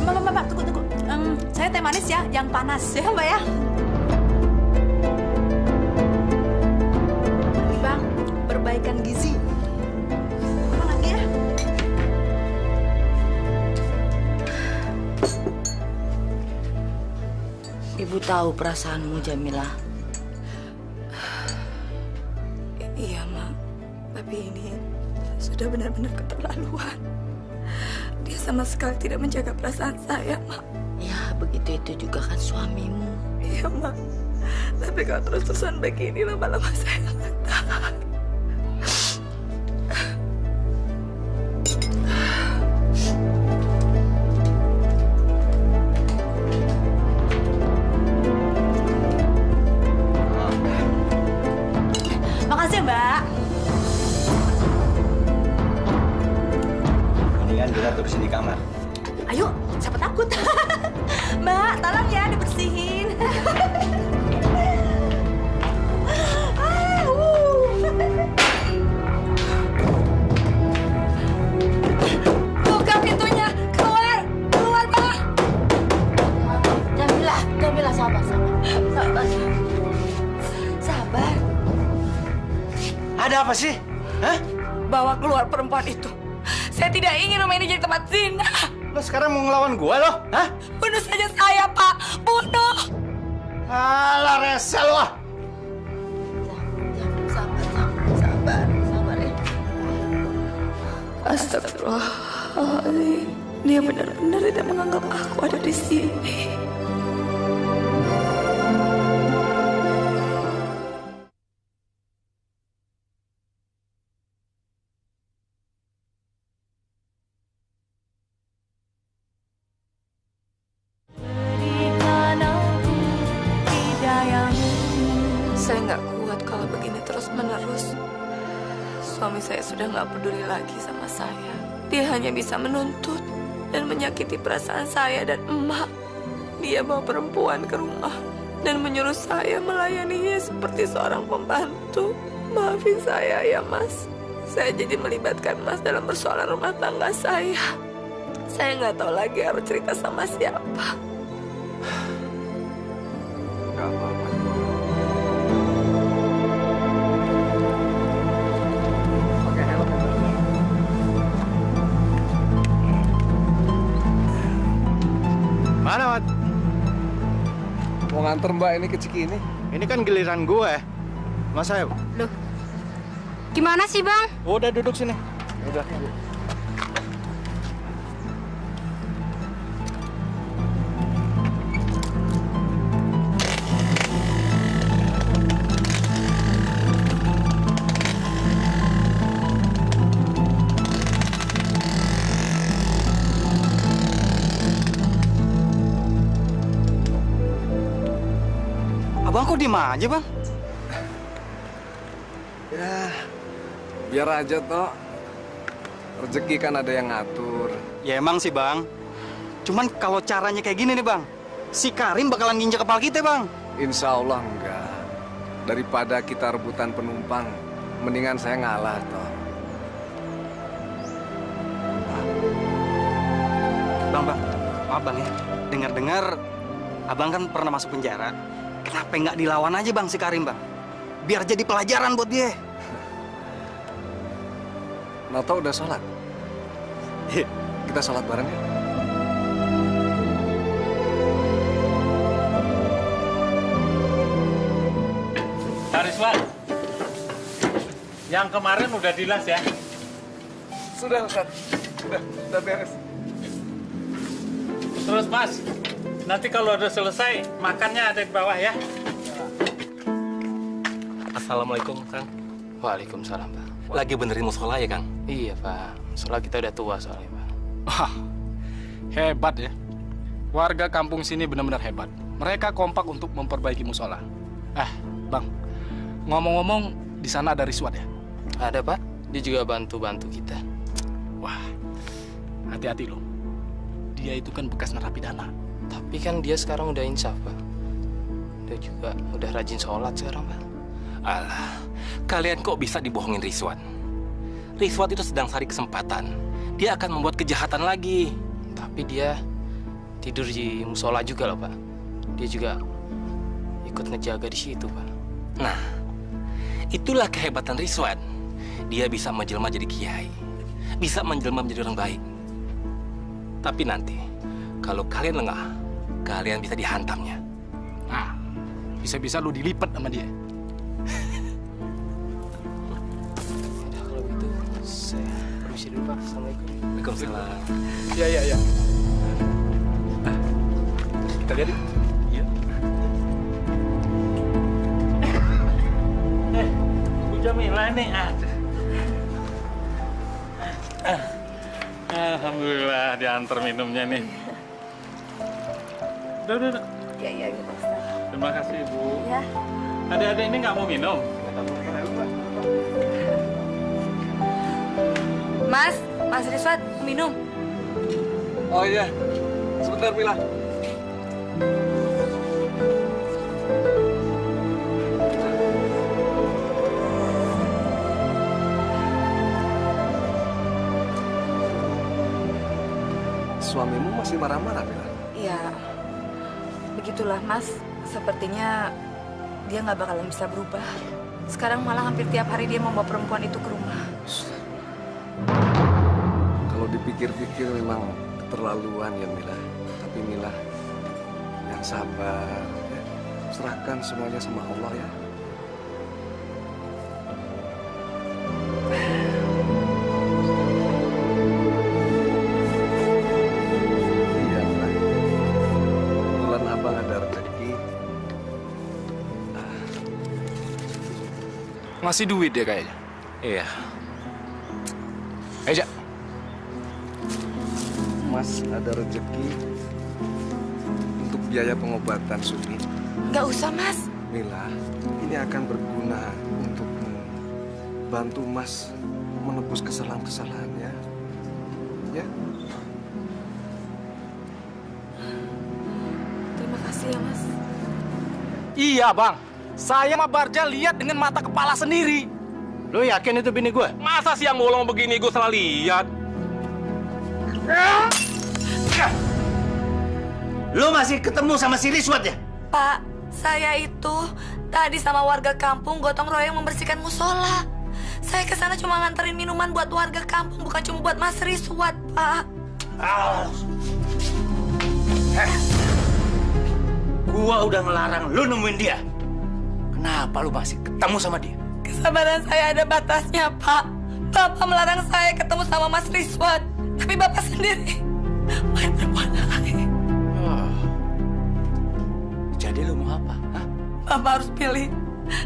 S14: Mbak, tunggu. Saya teh manis ya, yang panas ya Mbak ya. Ini Bang, perbaikan gizi. Apa lagi ya?
S13: Ibu tahu perasaanmu, Jamilah.
S1: Iya, Mak. Tapi ini sudah benar-benar keterlaluan. Dia sama sekali tidak menjaga perasaan saya, Mak.
S13: Ya, begitu itu juga kan suamimu.
S1: Iya, Mak. Tapi kalau terus-terusan begini, lama-lama saya nggak tahan.
S14: Makasih Mbak.
S3: Mendingan kita terusin di kamar.
S14: Ayo, siapa takut? Mbak, tolong ya dibersihin.
S1: Buka pintunya, keluar, Pak.
S13: Jamilah, sabar.
S3: Ada apa sih? Hah?
S1: Bawa keluar perempuan itu. Saya tidak ingin rumah ini jadi tempat zina.
S3: Lo sekarang mau ngelawan gua lo? Hah?
S1: Bunuh saja saya, Pak. Bunuh.
S3: Alah, rese lo.
S1: Sabar ya. Astagfirullahaladzim. Dia benar-benar tidak menganggap aku ada di sini. Saya nggak kuat kalau begini terus-menerus. Suami saya sudah nggak peduli lagi sama saya. Dia hanya bisa menuntut dan menyakiti perasaan saya dan emak. Dia bawa perempuan ke rumah dan menyuruh saya melayaninya seperti seorang pembantu. Maafin saya ya, Mas. Saya jadi melibatkan Mas dalam persoalan rumah tangga saya. Saya nggak tahu lagi harus cerita sama siapa.
S11: Gak apa-apa.
S3: Mana, Mat?
S11: Mau nganter Mbak ini ke Cikini?
S3: Ini kan giliran gue. Mas Ayo.
S15: Loh, gimana sih Bang?
S3: Udah duduk sini. Udah.
S10: Abang kok diem aja, Bang?
S11: Ya, biar aja toh. Rezeki kan ada yang ngatur.
S10: Ya emang sih, Bang. Cuman kalau caranya kayak gini nih, Bang. Si Karim bakalan nginjek kepala kita, Bang.
S11: Insya Allah enggak. Daripada kita rebutan penumpang, mendingan saya ngalah toh.
S10: Bang, maaf Bang ya. Dengar-dengar Abang kan pernah masuk penjara. Kenapa nggak dilawan aja Bang si Karim, Bang? Biar jadi pelajaran buat dia.
S11: Noto udah sholat? Kita sholat bareng ya?
S9: Rizwan, yang kemarin udah dilas ya?
S11: Sudah, Ustaz. Udah beres.
S9: Terus Mas, nanti kalau udah selesai, makannya ada di bawah ya. Assalamualaikum, Kang.
S2: Waalaikumsalam, Pak.
S9: Lagi benerin musola ya, Kang?
S2: Iya, Pak. Soalnya kita udah tua soalnya, Pak.
S6: Wah, hebat ya. Warga kampung sini benar-benar hebat. Mereka kompak untuk memperbaiki musola. Bang, ngomong-ngomong, di sana ada Rizwan ya?
S2: Ada, Pak. Dia juga bantu-bantu kita.
S6: Wah, hati-hati loh. Dia itu kan bekas narapidana.
S2: Tapi kan dia sekarang udah insaf, Pak. Dia juga udah rajin sholat sekarang, Pak.
S9: Alah, kalian kok bisa dibohongin Rizwan? Rizwan itu sedang cari kesempatan. Dia akan membuat kejahatan lagi.
S2: Tapi dia tidur di musola juga loh, Pak. Dia juga ikut ngejaga di situ, Pak.
S9: Nah, itulah kehebatan Rizwan. Dia bisa menjelma jadi kiai. Bisa menjelma menjadi orang baik. Tapi nanti, kalau kalian lengah, kalian bisa dihantamnya.
S6: Nah, bisa-bisa lu dilipat sama dia.
S2: Udah, kalau gitu, saya permisi dulu, Pak. Assalamualaikum.
S9: Waalaikumsalam.
S6: Iya. Kita lihat yuk.
S9: Iya. Bu Jamila nih. Alhamdulillah diantar minumnya nih. Udah.
S1: Iya, Pak Ustaz.
S9: Terima kasih, Bu.
S1: Ya.
S9: Adik-adik ini nggak mau minum?
S1: Mas Rizwan, minum.
S11: Oh iya, sebentar Mila. Suamimu masih marah-marah, Mila?
S1: Ya, begitulah Mas. Sepertinya dia nggak bakalan bisa berubah. Sekarang malah hampir tiap hari dia membawa perempuan itu ke rumah.
S11: pikir-pikir memang keterlaluan ya Mila. Tapi Mila yang sabar, ya. Serahkan semuanya sama Allah ya. Iya Mila. Kebetulan abang ada rezeki.
S3: Ngasih duit dia kayaknya.
S9: Iya.
S3: Aja.
S11: Mas ada rezeki untuk biaya pengobatan Sumi.
S1: Nggak usah, Mas.
S11: Mila, ini akan berguna untukmu. Bantu Mas menebus kesalahan-kesalahannya. Ya.
S1: Terima kasih ya, Mas.
S5: Iya, Bang. Saya sama Barja lihat dengan mata kepala sendiri. Lo yakin itu bini gue?
S9: Masa siang bolong begini gue salah lihat?
S5: Lo masih ketemu sama si Riswat ya?
S1: Pak, saya itu tadi sama warga kampung gotong royong membersihkan musola. Saya ke sana cuma nganterin minuman buat warga kampung, bukan cuma buat Mas Riswat, Pak.
S5: Gua udah ngelarang lu nemuin dia. Kenapa lu masih ketemu sama dia?
S1: Kesabaran saya ada batasnya, Pak. Bapak melarang saya ketemu sama Mas Riswat. Tapi Bapak sendiri main perempuan lain.
S5: Jadi lu mau apa? Hah?
S1: Bapak harus pilih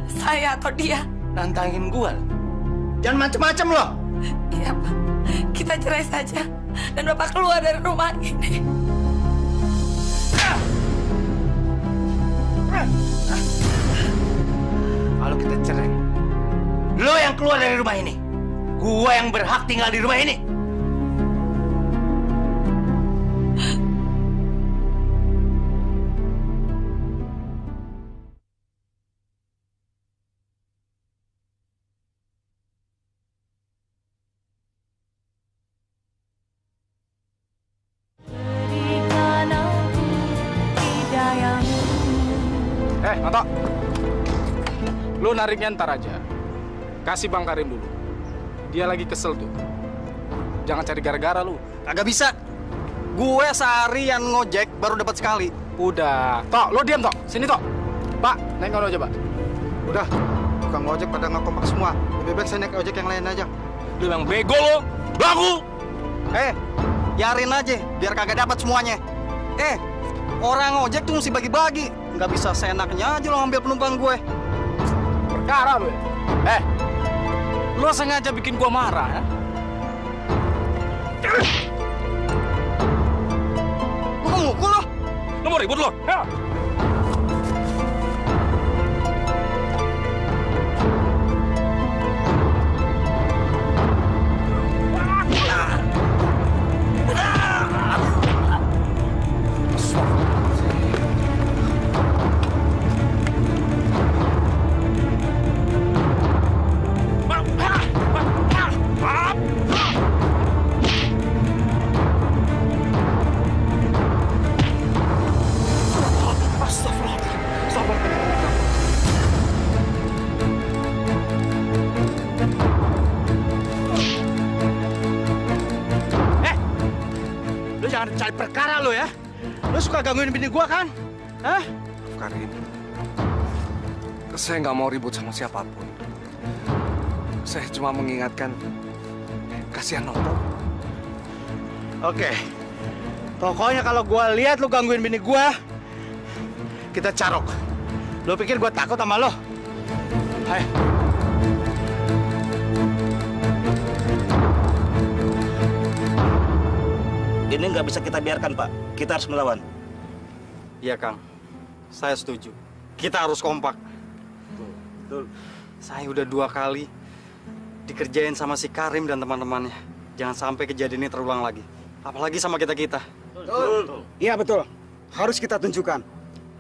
S1: saya atau dia.
S5: Nantangin gua? Jangan macem-macem loh.
S1: Iya, Pak. Kita cerai saja. Dan Bapak keluar dari rumah ini.
S5: Kalau kita cerai, lo yang keluar dari rumah ini. Gua yang berhak tinggal di rumah ini.
S3: Mata. Lu nariknya ntar aja. Kasih Bang Karim dulu. Dia lagi kesel tuh. Jangan cari gara-gara lu.
S10: Kagak bisa. Gue seharian ngojek baru dapat sekali.
S3: Udah. Tok, lu diam, Tok. Sini, Tok. Pak, naik aja, Pak.
S10: Udah. Tukang ojek pada nggak kompak semua. Lebih baik saya naik ojek yang lain aja.
S9: Lu yang bego lo. Belagu.
S10: Biarin aja biar kagak dapat semuanya. Orang ojek tuh mesti bagi-bagi. Nggak bisa seenaknya aja lo ngambil penumpang gue.
S3: Perkara lu. Lu sengaja bikin gua marah, ya?
S10: Lu mau mukul lo?
S9: Lu mau ribut lo?
S3: Ya.
S5: Jangan cari perkara lo ya. Lo suka gangguin bini gua kan? Hah?
S11: Karim, saya nggak mau ribut sama siapapun. Saya cuma mengingatkan, kasihan Noto.
S5: Oke. Pokoknya kalau gua lihat lo gangguin bini gua, kita carok. Lo pikir gua takut sama lo? Hai.
S16: Ini nggak bisa kita biarkan, Pak. Kita harus melawan.
S10: Iya, Kang. Saya setuju. Kita harus kompak.
S16: Betul.
S10: Saya udah 2 kali dikerjain sama si Karim dan teman-temannya. Jangan sampai kejadian ini terulang lagi. Apalagi sama kita-kita.
S16: Betul.
S17: Iya, betul. Harus kita tunjukkan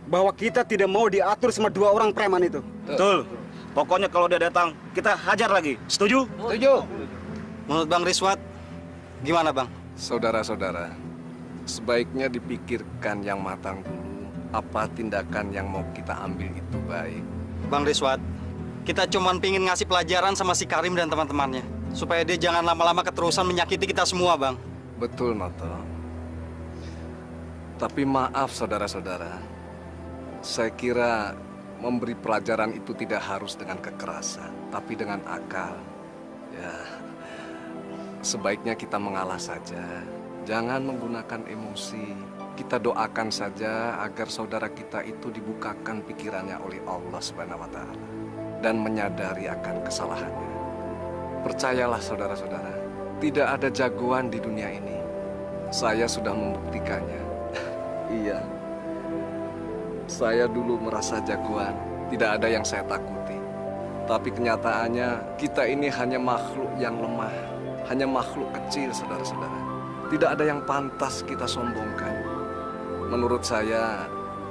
S17: bahwa kita tidak mau diatur sama 2 orang preman itu.
S16: Betul. Pokoknya kalau dia datang, kita hajar lagi. Setuju?
S17: Setuju.
S10: Menurut Bang Riswat, gimana, Bang?
S11: Saudara-saudara, sebaiknya dipikirkan yang matang dulu. Apa tindakan yang mau kita ambil itu baik.
S10: Bang Riswat, kita cuman pingin ngasih pelajaran sama si Karim dan teman-temannya. Supaya dia jangan lama-lama keterusan menyakiti kita semua, Bang.
S11: Betul, Noto. Tapi maaf saudara-saudara, saya kira memberi pelajaran itu tidak harus dengan kekerasan, tapi dengan akal. Ya, sebaiknya kita mengalah saja, jangan menggunakan emosi. Kita doakan saja agar saudara kita itu dibukakan pikirannya oleh Allah Subhanahu wa Ta'ala dan menyadari akan kesalahannya. Percayalah saudara-saudara, tidak ada jagoan di dunia ini. Saya sudah membuktikannya. Iya, saya dulu merasa jagoan, tidak ada yang saya takuti. Tapi kenyataannya kita ini hanya makhluk yang lemah, hanya makhluk kecil saudara-saudara. Tidak ada yang pantas kita sombongkan. Menurut saya,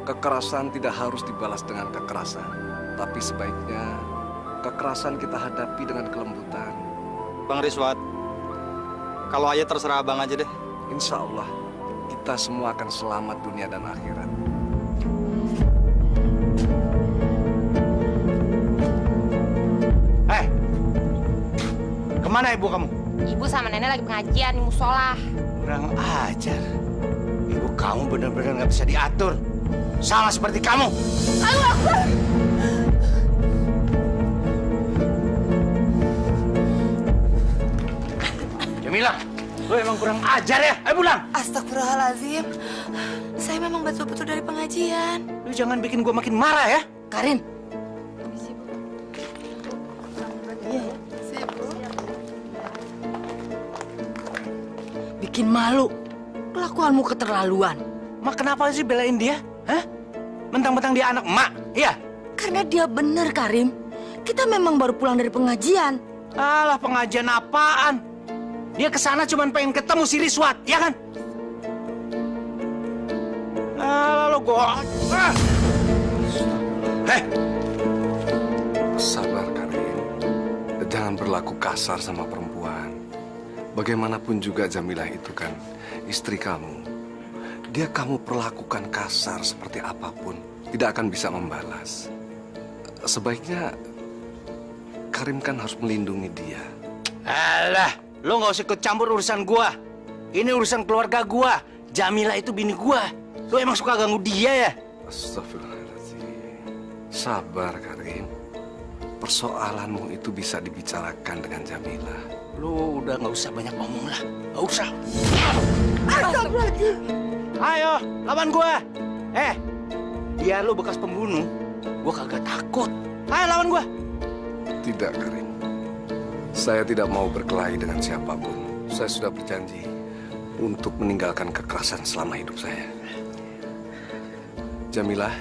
S11: kekerasan tidak harus dibalas dengan kekerasan. Tapi sebaiknya kekerasan kita hadapi dengan kelembutan.
S10: Bang Rizwan, kalau aja terserah abang aja deh.
S11: Insya Allah, kita semua akan selamat dunia dan akhirat.
S5: Kemana ibu kamu?
S7: Ibu sama nenek lagi pengajian di musola.
S5: Kurang ajar. Ibu kamu benar-benar nggak bisa diatur. Sama seperti kamu.
S7: Allahu Akbar.
S5: Jamila, lu emang kurang ajar ya? Ayo pulang.
S1: Astagfirullahaladzim. Saya memang betul-betul dari pengajian.
S5: Lu jangan bikin gua makin marah ya.
S13: Karin. Bikin malu. Kelakuanmu keterlaluan.
S5: Mak kenapa sih belain dia? Hah? Mentang-mentang dia anak emak, iya?
S13: Karena dia bener, Karim. Kita memang baru pulang dari pengajian.
S5: Alah, pengajian apaan? Dia kesana cuma pengen ketemu si Rizwan, ya kan? Alah, lo gua...
S11: Sabar, Karim. Jangan berlaku kasar sama perempuan. Bagaimanapun juga Jamilah itu kan istri kamu. Dia kamu perlakukan kasar seperti apapun, tidak akan bisa membalas. Sebaiknya Karim kan harus melindungi dia.
S5: Alah, lo nggak usah ikut campur urusan gua. Ini urusan keluarga gua. Jamilah itu bini gua. Lo emang suka ganggu dia ya?
S11: Astagfirullahaladzim. Sabar, Karim. Persoalanmu itu bisa dibicarakan dengan Jamilah.
S5: Lo udah nggak usah banyak ngomong lah. Nggak usah. Ayo, lawan gua. Biar lo bekas pembunuh, gua kagak takut. Ayo lawan gua.
S11: Tidak, Karim. Saya tidak mau berkelahi dengan siapapun. Saya sudah berjanji untuk meninggalkan kekerasan selama hidup saya. Jamilah,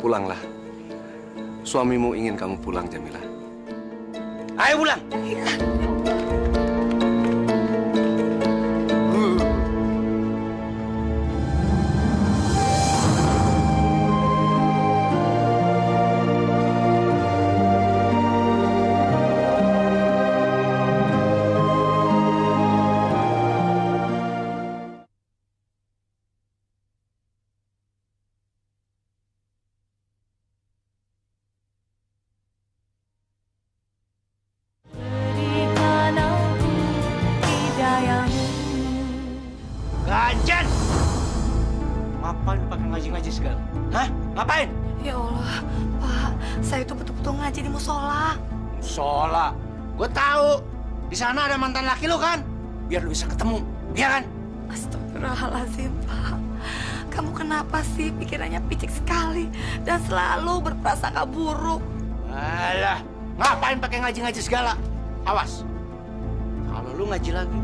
S11: pulanglah. Suamimu ingin kamu pulang, Jamilah.
S5: Ayo pulang. Ganjen! Ngapain pakai ngaji-ngaji segala? Hah? Ngapain?
S1: Ya Allah, Pak, saya itu betul-betul ngaji di musola.
S5: Musola? Gue tahu. Di sana ada mantan laki lo kan? Biar lo bisa ketemu, iya kan?
S1: Astagfirullahaladzim, Pak. Kamu kenapa sih pikirannya picik sekali dan selalu berprasangka buruk?
S5: Alah, ngapain pakai ngaji-ngaji segala? Awas. Kalau lu ngaji lagi,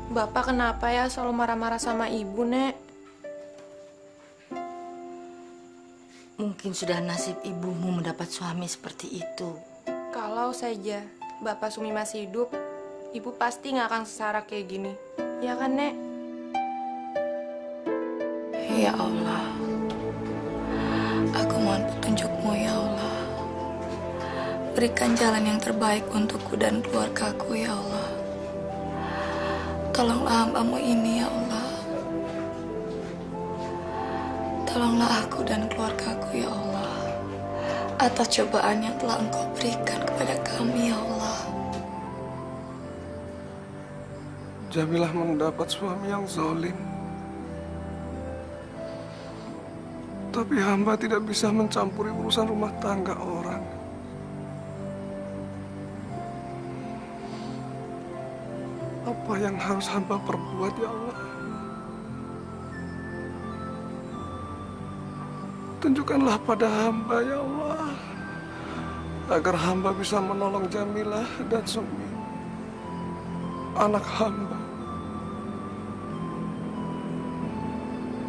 S7: Bapak kenapa ya selalu marah-marah sama ibu, Nek?
S13: Mungkin sudah nasib ibumu mendapat suami seperti itu.
S7: Kalau saja Bapak Sumi masih hidup, ibu pasti nggak akan sengsara kayak gini. Ya kan, Nek?
S1: Ya Allah, aku mohon petunjukmu ya Allah. Berikan jalan yang terbaik untukku dan keluargaku ya Allah. Tolonglah hamba-Mu ini, ya Allah. Tolonglah aku dan keluargaku, ya Allah, atas cobaan yang telah Engkau berikan kepada kami, ya Allah.
S11: Jamilah mendapat suami yang zalim. Tapi hamba tidak bisa mencampuri urusan rumah tangga orang. Apa yang harus hamba perbuat, ya Allah? Tunjukkanlah pada hamba, ya Allah, agar hamba bisa menolong Jamilah dan Sumi, anak hamba.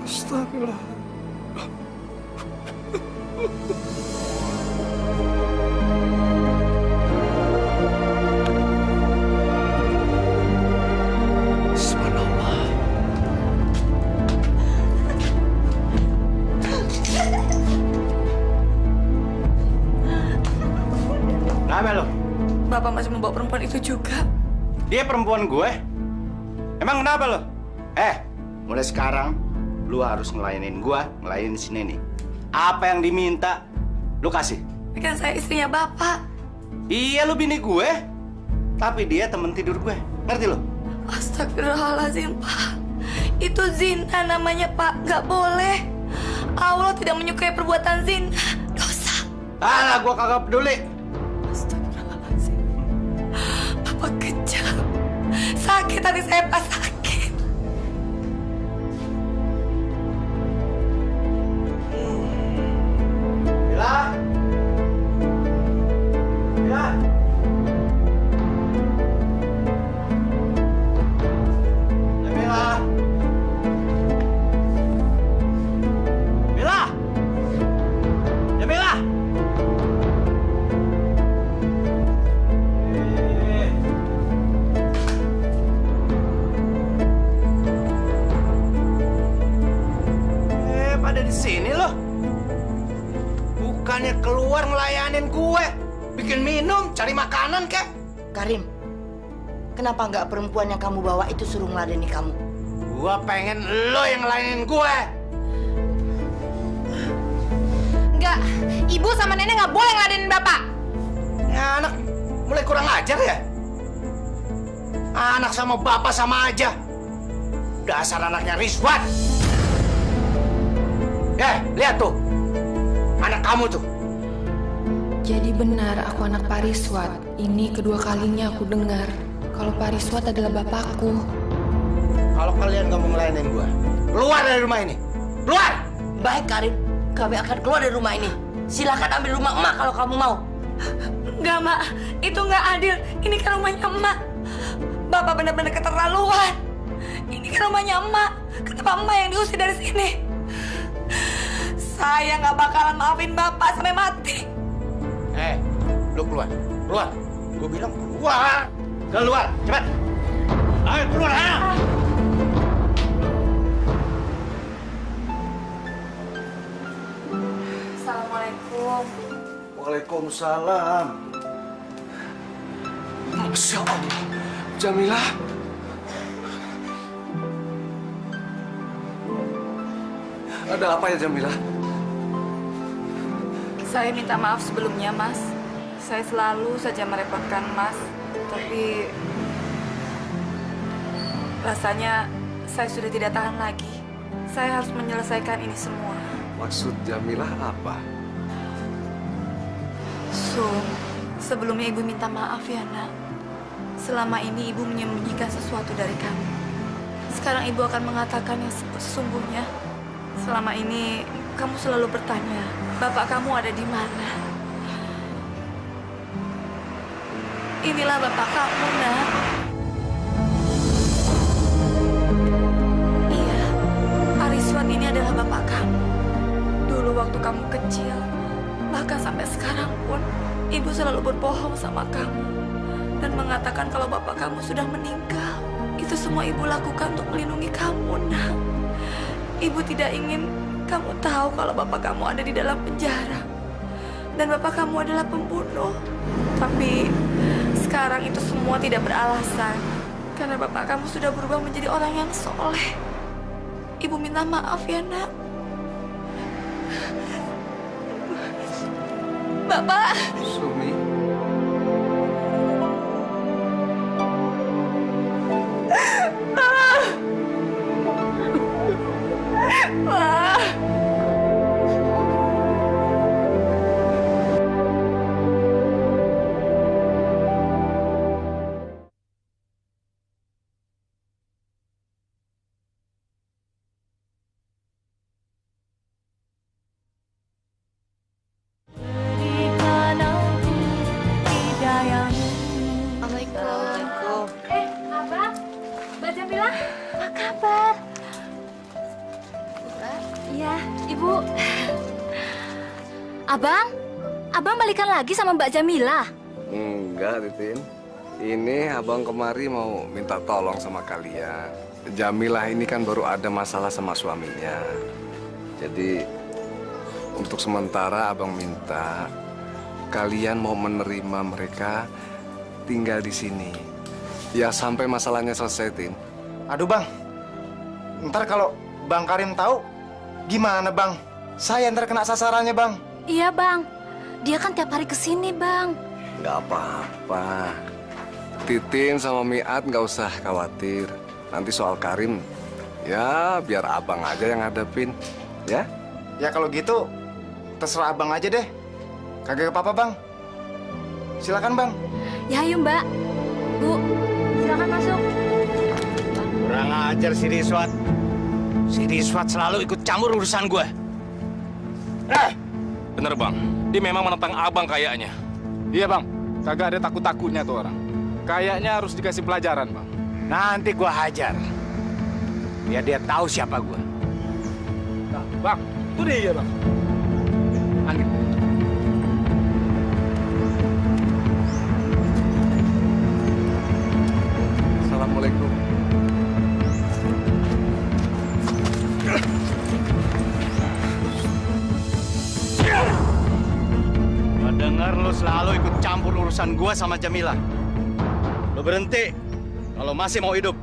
S11: Astagfirullah.
S5: Subhanallah. Kenapa lo?
S1: Bapak masih membawa perempuan itu juga.
S5: Dia perempuan gue? Emang kenapa lo? Mulai sekarang lu harus ngelayanin gue, ngelayanin si Neni. Apa yang diminta, lu kasih.
S1: Kan saya istrinya Bapak.
S5: Iya, lu bini gue. Tapi dia temen tidur gue. Ngerti lo?
S1: Astagfirullahaladzim, Pak. Itu zina namanya, Pak. Nggak boleh. Allah tidak menyukai perbuatan zina. Dosa.
S5: Alah, gue kagak peduli.
S1: Astagfirullahaladzim. Bapak kejam. Sakit hati saya, Pak. Sakit.
S5: Mila. Mila. Mila. Mila. Mila. Pada di sini loh. Bukannya keluar ngelayanin gue, bikin minum, cari makanan kek.
S13: Karim, kenapa nggak perempuan yang kamu bawa itu suruh ngeladeni kamu?
S5: Gua pengen lo yang ngelayanin gue.
S7: Enggak, ibu sama nenek nggak boleh ngeladenin bapak.
S5: Ya, anak mulai kurang ajar ya. Anak sama bapak sama aja. Dasar anaknya Rizwan. Lihat tuh. Anak kamu tuh.
S7: Jadi benar aku anak Pak Riswat. Ini kedua kalinya aku dengar kalau Pak Riswat adalah bapakku.
S5: Kalau kalian nggak mau ngelayanin gue, keluar dari rumah ini. Keluar!
S13: Baik, Karim. Kami akan keluar dari rumah ini. Silakan ambil rumah emak kalau kamu mau.
S1: Enggak, Mak. Itu nggak adil. Ini kan rumahnya emak. Bapak benar-benar keterlaluan. Ini kan rumahnya emak. Kenapa emak yang diusir dari sini? Saya nggak bakalan maafin Bapak sampai mati.
S5: Lu keluar. Keluar. Gue bilang keluar. Keluar, cepat. Ayo, keluar, ayo.
S1: Assalamualaikum.
S11: Waalaikumsalam. Masya Allah. Jamilah. Ada apa ya, Jamilah?
S1: Saya minta maaf sebelumnya, Mas. Saya selalu saja merepotkan Mas. Tapi rasanya saya sudah tidak tahan lagi. Saya harus menyelesaikan ini semua.
S11: Maksud Jamilah apa?
S1: Sebelumnya Ibu minta maaf ya, Nak. Selama ini Ibu menyembunyikan sesuatu dari kami. Sekarang Ibu akan mengatakan yang sesungguhnya. Selama ini kamu selalu bertanya, Bapak kamu ada di mana? Inilah Bapak kamu, Nak. Iya, Pak Riswat ini adalah Bapak kamu. Dulu waktu kamu kecil, bahkan sampai sekarang pun, Ibu selalu berbohong sama kamu dan mengatakan kalau Bapak kamu sudah meninggal. Itu semua Ibu lakukan untuk melindungi kamu, Nak. Ibu tidak ingin kamu tahu kalau Bapak kamu ada di dalam penjara. Dan Bapak kamu adalah pembunuh. Tapi sekarang itu semua tidak beralasan. Karena bapak kamu sudah berubah menjadi orang yang soleh. Ibu minta maaf ya, Nak. Bapak.
S11: Sumi.
S1: Assalamualaikum.
S15: Abang, Mbak Jamila, apa kabar? Iya, Ibu. Abang balikan lagi sama Mbak Jamila?
S11: Enggak, Titin. Ini abang kemari mau minta tolong sama kalian. Jamilah ini kan baru ada masalah sama suaminya. Jadi untuk sementara abang minta kalian mau menerima mereka tinggal di sini. Ya sampai masalahnya selesai, Tin.
S3: Aduh Bang, ntar kalau Bang Karim tahu gimana Bang? Saya ntar kena sasarannya Bang.
S15: Iya Bang, dia kan tiap hari kesini Bang.
S11: Nggak apa-apa. Titin sama Miat nggak usah khawatir. Nanti soal Karim, ya biar abang aja yang hadapin, ya?
S3: Ya kalau gitu, terserah Abang aja deh. Kagak apa-apa Bang. Silakan Bang.
S15: Ya ayo Mbak. Bu, silakan masuk.
S5: Kurang ajar si Riswat. Si Riswat selalu ikut campur urusan gue.
S9: Bener bang, dia memang menentang abang kayaknya.
S18: Iya bang, kagak ada takut-takutnya tuh orang. Kayaknya harus dikasih pelajaran bang.
S5: Nanti gue hajar. Biar dia tahu siapa gue.
S18: Nah, bang, itu dia bang. Angin.
S11: Assalamualaikum.
S5: Gue dengar lo selalu ikut campur urusan gue sama Jamila. Lo berhenti kalau masih mau hidup.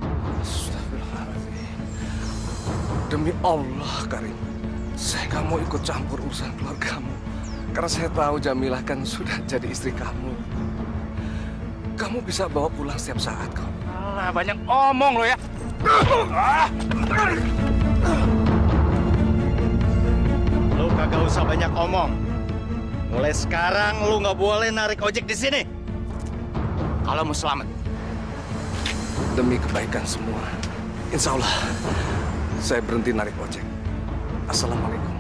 S11: Demi Allah, Karim. Saya nggak mau ikut campur urusan keluargamu. Karena saya tahu Jamilah kan sudah jadi istri kamu. Kamu bisa bawa pulang setiap saat kok.
S5: Alah, banyak omong lo ya. Lo kagak usah banyak omong. Mulai sekarang lo nggak boleh narik ojek di sini. Kalau mau selamat.
S11: Demi kebaikan semua, insya Allah saya berhenti narik ojek. Assalamualaikum.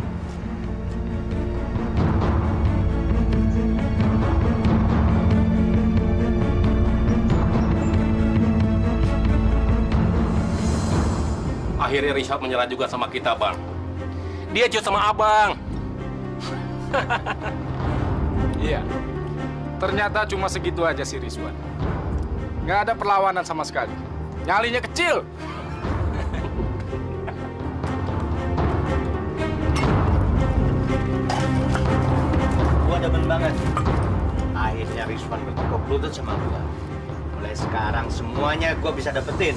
S9: Akhirnya Riswat menyerah juga sama kita, Bang. Dia jauh sama abang.
S18: Iya, ternyata cuma segitu aja si Riswan. Nggak ada perlawanan sama sekali. Nyalinya kecil.
S5: Gua demen banget. Akhirnya Rizwan bertukuk lutut sama gua. Mulai sekarang semuanya gua bisa dapetin.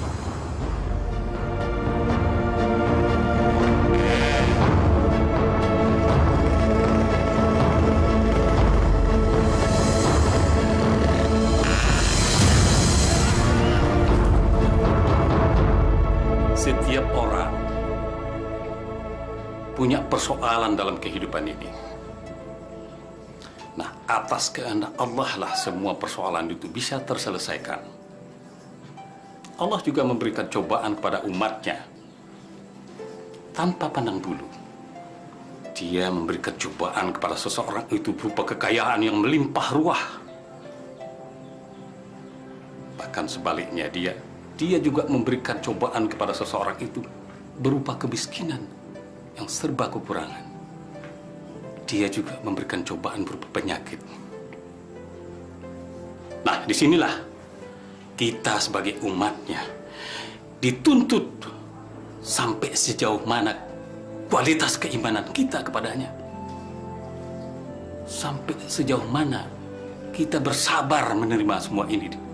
S6: Setiap orang punya persoalan dalam kehidupan ini. Nah, atas kehendak Allah lah semua persoalan itu bisa terselesaikan. Allah juga memberikan cobaan kepada umatnya tanpa pandang bulu. Dia memberikan cobaan kepada seseorang itu berupa kekayaan yang melimpah ruah. Bahkan sebaliknya dia juga memberikan cobaan kepada seseorang itu berupa kemiskinan yang serba kekurangan. Dia juga memberikan cobaan berupa penyakit. Nah, disinilah kita sebagai umatnya dituntut sampai sejauh mana kualitas keimanan kita kepadanya. Sampai sejauh mana kita bersabar menerima semua ini.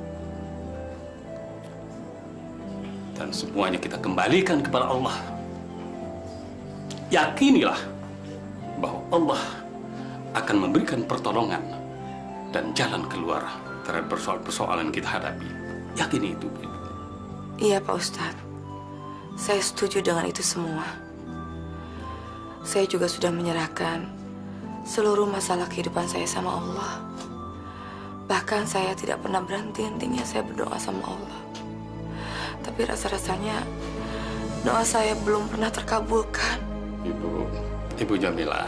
S6: Dan semuanya kita kembalikan kepada Allah. Yakinilah bahwa Allah akan memberikan pertolongan dan jalan keluar terhadap persoalan-persoalan kita hadapi. Yakini itu, Ibu.
S1: Iya, Pak Ustadz. Saya setuju dengan itu semua. Saya juga sudah menyerahkan seluruh masalah kehidupan saya sama Allah. Bahkan saya tidak pernah berhenti-hentinya saya berdoa sama Allah. Tapi rasa-rasanya doa saya belum pernah terkabulkan.
S6: Ibu Jamilah.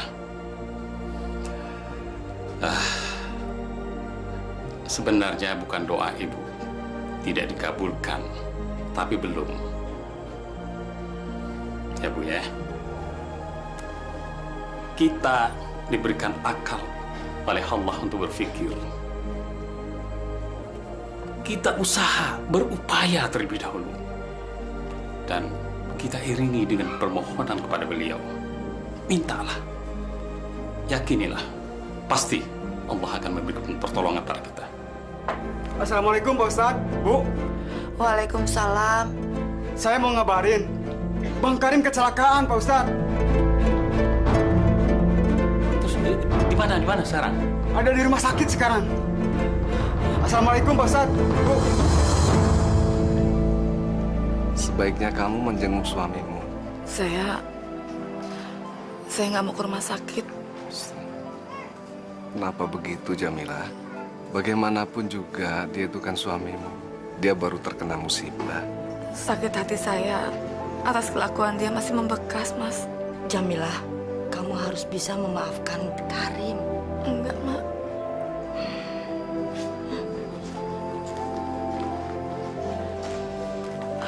S6: Sebenarnya bukan doa Ibu tidak dikabulkan, tapi belum. Ya Bu ya. Kita diberikan akal oleh Allah untuk berpikir. Kita usaha, berupaya terlebih dahulu. Dan kita iringi dengan permohonan kepada beliau. Mintalah. Yakinilah. Pasti Allah akan memberikan pertolongan pada kita.
S17: Assalamualaikum Pak Ustadz, Bu.
S1: Waalaikumsalam.
S17: Saya mau ngabarin, Bang Karim kecelakaan, Pak Ustadz.
S6: Terus di mana sekarang?
S17: Ada di rumah sakit sekarang. Assalamualaikum Pak Ustadz, Bu.
S19: Sebaiknya kamu menjenguk suamimu.
S1: Saya nggak mau ke rumah sakit.
S19: Kenapa begitu, Jamilah? Bagaimanapun juga dia itu kan suamimu. Dia baru terkena musibah.
S1: Sakit hati saya atas kelakuan dia masih membekas, Mas.
S13: Jamilah, kamu harus bisa memaafkan Karim.
S1: Enggak, Mak.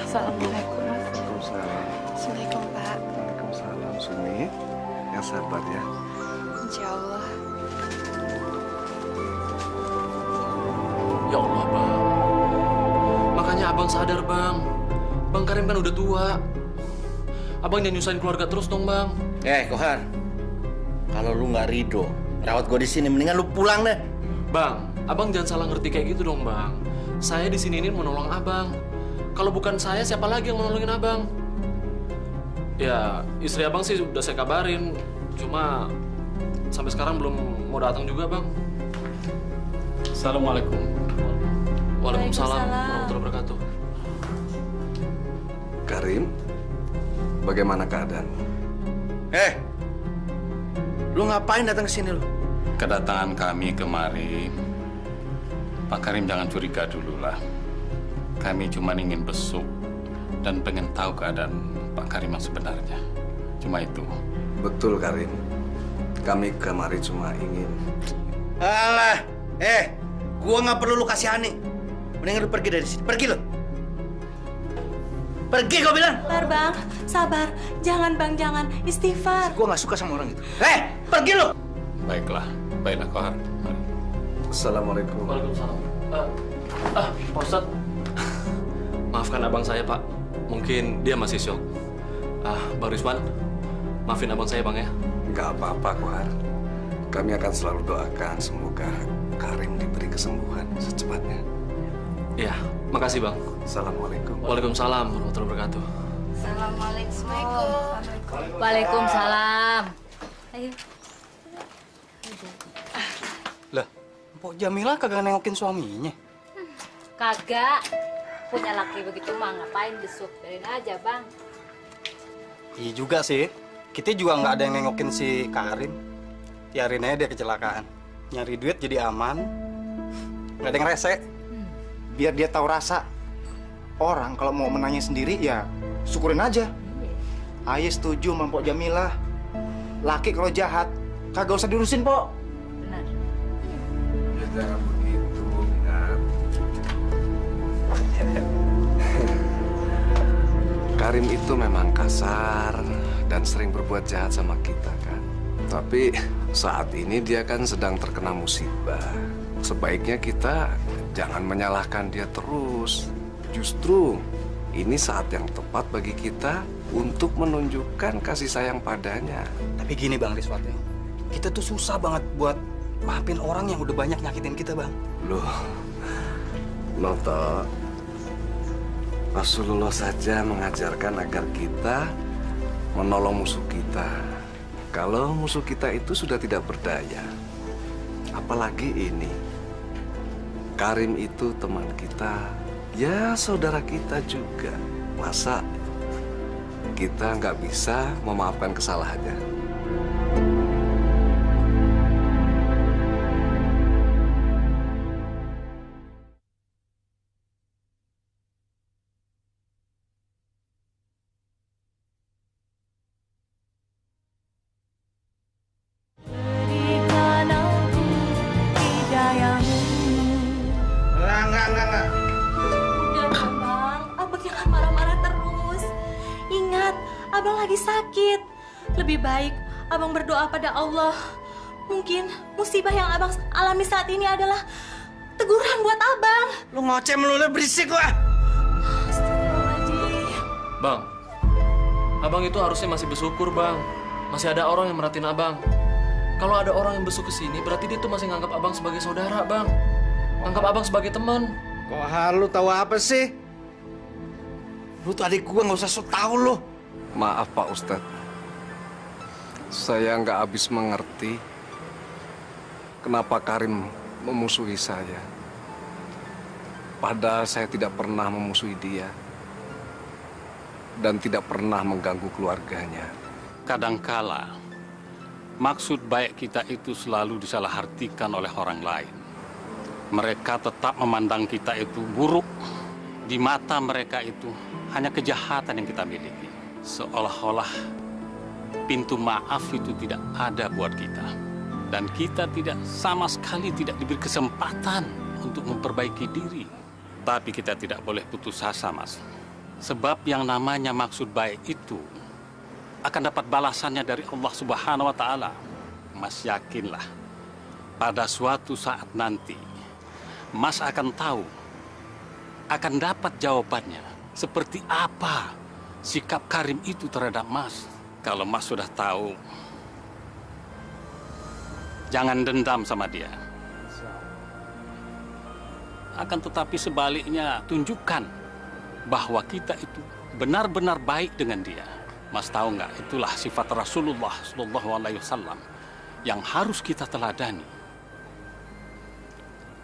S1: Assalamualaikum, Mas.
S19: Waalaikumsalam.
S1: Assalamualaikum, Pak.
S19: Waalaikumsalam, Sumi. Yang sabar ya.
S7: Insya Allah.
S2: Ya Allah, Bang. Makanya Abang sadar, Bang. Bang Karim kan udah tua. Abang jangan nyusahin keluarga terus dong, Bang.
S5: Kohar. Kalau lu nggak ridho, rawat gue di sini, mendingan lu pulang deh.
S2: Bang, Abang jangan salah ngerti kayak gitu dong, Bang. Saya di sini ini mau nolong Abang. Kalau bukan saya, siapa lagi yang mau nolongin Abang? Ya, istri Abang sih udah saya kabarin. Cuma sampai sekarang belum mau datang juga, Bang.
S6: Assalamualaikum.
S2: Waalaikumsalam warahmatullahi wabarakatuh.
S19: Karim, bagaimana keadaanmu?
S5: Lu ngapain datang ke sini lu?
S6: Kedatangan kami kemari, Pak Karim jangan curiga dulu lah. Kami cuma ingin besuk dan pengen tahu keadaan Pak Karim yang sebenarnya. Cuma itu.
S19: Betul, Karim. Kami kemari cuma ingin...
S5: Alah, gua nggak perlu lu kasihani. Mendingan lu pergi dari sini. Pergi lu. Pergi gua bilang.
S4: Sabar, Bang. Sabar. Jangan, Bang, jangan. Istighfar.
S5: Gua nggak suka sama orang itu. Pergi lu.
S6: Baiklah Kohar.
S19: Assalamualaikum.
S2: Waalaikumsalam. Pak Ustadz, maafkan abang saya, Pak. Mungkin dia masih syok. Bang Rizwan, maafin abang saya, Bang ya.
S19: Nggak apa-apa, Kohar. Kami akan selalu doakan semoga Karim diberi kesembuhan secepatnya.
S2: Iya, makasih, Bang.
S19: Assalamualaikum.
S2: Waalaikumsalam warahmatullahi wabarakatuh.
S13: Assalamualaikum.
S15: Waalaikumsalam. Ayo.
S10: Lah, Mpok Jamilah kagak nengokin suaminya.
S15: Kagak. Punya laki begitu mah ngapain besuk? Biarin aja, Bang.
S10: Iya juga sih. Kita juga nggak ada yang nengokin si Karim. Biarin aja dia kecelakaan. Nyari duit jadi aman. Nggak ada yang rese.
S3: Biar dia tahu rasa. Orang kalau mau menanya sendiri ya syukurin aja. Ayo setuju sama Mpok Jamilah. Laki kalau jahat kagak usah diurusin, Pok.
S15: Benar.
S19: Ya jangan begitu, Minat. Karim itu memang kasar dan sering berbuat jahat sama kita kan. Tapi saat ini dia kan sedang terkena musibah. Sebaiknya kita jangan menyalahkan dia terus. Justru ini saat yang tepat bagi kita untuk menunjukkan kasih sayang padanya.
S10: Tapi gini Bang Rizwan, kita tuh susah banget buat maafin orang yang udah banyak nyakitin kita, Bang.
S19: Loh, Noto, Rasulullah saja mengajarkan agar kita menolong musuh kita. Kalau musuh kita itu sudah tidak berdaya, apalagi ini. Karim itu teman kita, ya saudara kita juga. Masa kita nggak bisa memaafkan kesalahannya?
S4: Enggak. Udah dong, Bang. Abang jangan marah-marah terus. Ingat, Abang lagi sakit. Lebih baik Abang berdoa pada Allah. Mungkin musibah yang Abang alami saat ini adalah teguran buat Abang.
S5: Lu ngoceh melulu, berisik gua.
S2: Bang, Abang itu harusnya masih bersyukur, Bang. Masih ada orang yang merhatiin Abang. Kalau ada orang yang besuk ke sini, berarti dia tuh masih nganggap Abang sebagai saudara, Bang. Nganggap Abang sebagai teman.
S5: Kok halu tahu apa sih? Lu tuh adik gua, nggak usah so tau lu.
S19: Maaf Pak Ustadz, saya nggak habis mengerti kenapa Karim memusuhi saya. Padahal saya tidak pernah memusuhi dia dan tidak pernah mengganggu keluarganya.
S6: Kadangkala maksud baik kita itu selalu disalahartikan oleh orang lain. Mereka tetap memandang kita itu buruk. Di mata mereka itu hanya kejahatan yang kita miliki. Seolah-olah pintu maaf itu tidak ada buat kita. Dan kita tidak sama sekali tidak diberi kesempatan untuk memperbaiki diri. Tapi kita tidak boleh putus asa, Mas. Sebab yang namanya maksud baik itu akan dapat balasannya dari Allah Subhanahu wa Ta'ala. Mas yakinlah, pada suatu saat nanti Mas akan tahu, akan dapat jawabannya. Seperti apa sikap Karim itu terhadap Mas. Kalau Mas sudah tahu, jangan dendam sama dia. Akan tetapi sebaliknya, tunjukkan bahwa kita itu benar-benar baik dengan dia. Mas tahu nggak, itulah sifat Rasulullah SAW yang harus kita teladani.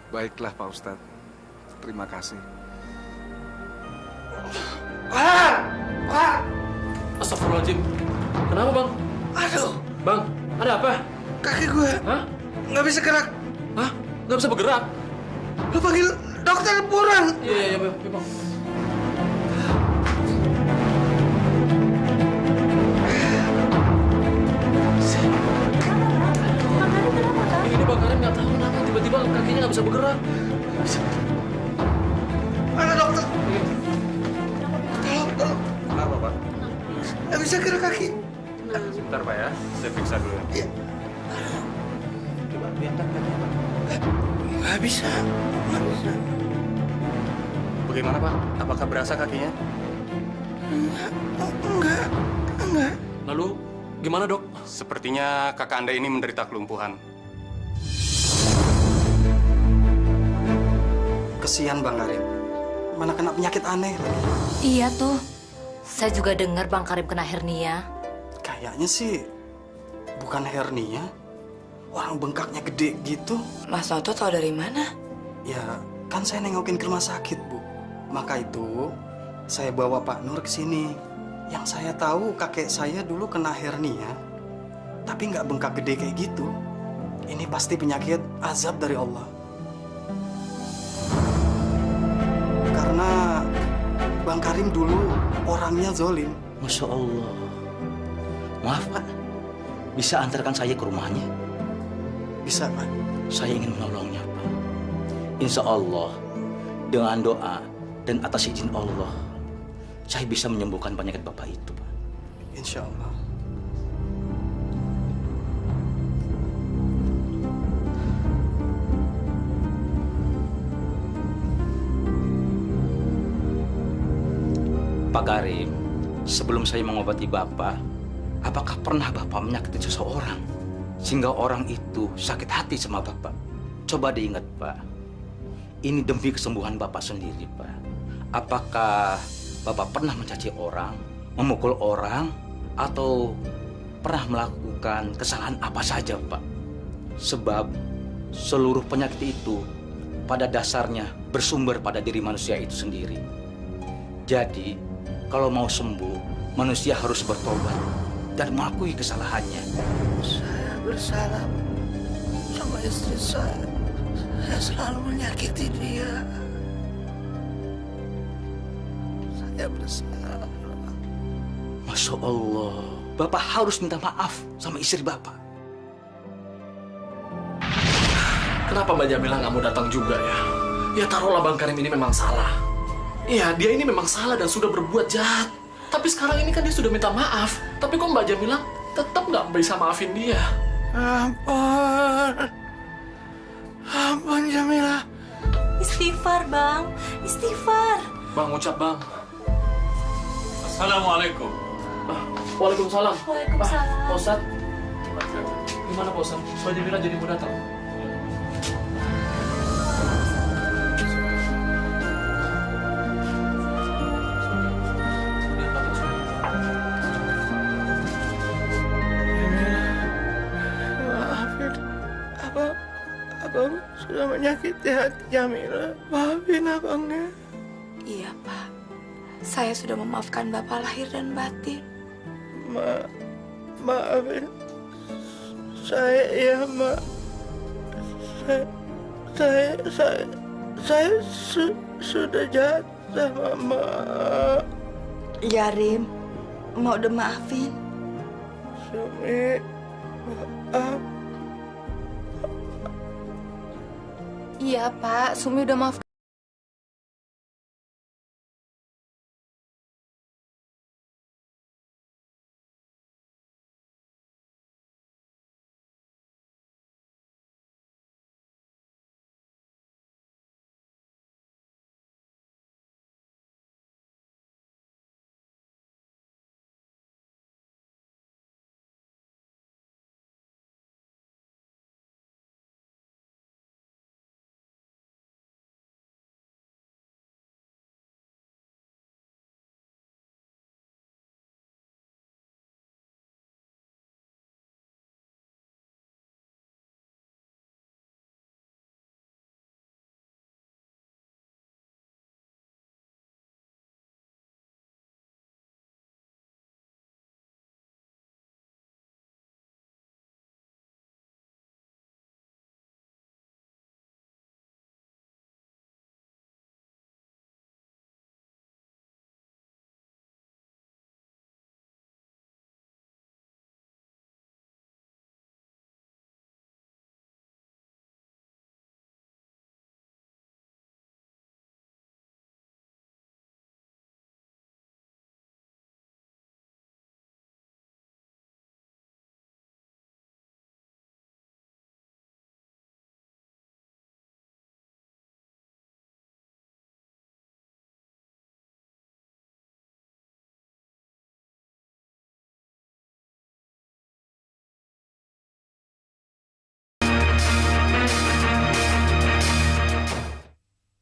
S19: Baiklah Pak Ustadz, terima kasih.
S2: Pak! Astagfirullahaladzim. Kenapa, Bang?
S5: Aduh.
S2: Bang, ada apa?
S5: Kaki gue.
S2: Hah?
S5: Nggak bisa gerak.
S2: Hah? Nggak bisa bergerak?
S5: Lu panggil dokter buruan.
S2: Iya, Bang. Ini Bang Karim nggak tahu kenapa tiba-tiba kakinya nggak bisa bergerak.
S5: Mana dokter? Tolong.
S18: Kenapa, Pak?
S5: Nggak bisa gerak kaki.
S18: Sebentar, Pak ya. Saya periksa dulu.
S5: Iya.
S3: Coba diangkat kakinya, Pak.
S5: Nggak bisa.
S18: Bagaimana, Pak? Apakah berasa kakinya?
S5: Enggak.
S2: Lalu, gimana, Dok?
S18: Sepertinya kakak Anda ini menderita kelumpuhan.
S10: Kesian Bang Karim. Mana kena penyakit aneh lagi.
S15: Iya tuh. Saya juga dengar Bang Karim kena hernia.
S10: Kayaknya sih bukan hernia. Orang bengkaknya gede gitu.
S7: Mas Noto tahu dari mana?
S10: Ya, kan saya nengokin ke rumah sakit, Bu. Maka itu saya bawa Pak Nur ke sini. Yang saya tahu kakek saya dulu kena hernia, tapi nggak bengkak gede kayak gitu. Ini pasti penyakit azab dari Allah. Karena Bang Karim dulu orangnya zolim.
S5: Masya Allah. Maaf Pak, bisa antarkan saya ke rumahnya?
S10: Bisa Pak.
S5: Saya ingin menolongnya Pak. Insya Allah, dengan doa dan atas izin Allah, saya bisa menyembuhkan penyakit Bapak itu Pak.
S10: Insya Allah.
S5: Pak Karim, sebelum saya mengobati Bapak, apakah pernah Bapak menyakiti seseorang sehingga orang itu sakit hati sama Bapak? Coba diingat Pak, ini demi kesembuhan Bapak sendiri Pak. Apakah Bapak pernah mencaci orang, memukul orang, atau pernah melakukan kesalahan apa saja, Pak. Sebab seluruh penyakit itu pada dasarnya bersumber pada diri manusia itu sendiri. Jadi, kalau mau sembuh, manusia harus bertobat dan mengakui kesalahannya.
S20: Saya bersalah sama istri saya. Saya selalu menyakiti dia. Saya bersalah.
S5: Masya Allah, Bapak harus minta maaf sama istri Bapak.
S2: Kenapa Mbak Jamila nggak mau datang juga ya? Ya taruhlah Bang Karim ini memang salah. Iya, dia ini memang salah dan sudah berbuat jahat. Tapi sekarang ini kan dia sudah minta maaf. Tapi kok Mbak Jamila tetap nggak bisa maafin dia?
S20: Ampun. Ampun, Jamila.
S4: Istighfar, Bang. Istighfar.
S2: Bang, ucap Bang.
S6: Assalamualaikum.
S2: Waalaikumsalam.
S4: Waalaikumsalam.
S2: Pak Ustadz. Gimana Pak Ustadz? Mbak Jamila jadi mau datang?
S20: Maafin. Abang sudah menyakiti hati Jamila. Maafin abangnya.
S1: Iya, Pak. Saya sudah memaafkan Bapak lahir dan batin.
S20: Maafin saya ya, Ma. Saya sudah jahat sama Ma.
S1: Ya, Rim. Mau udah maafin?
S20: Sumi, maaf.
S7: Iya, Pak. Sumi udah maaf.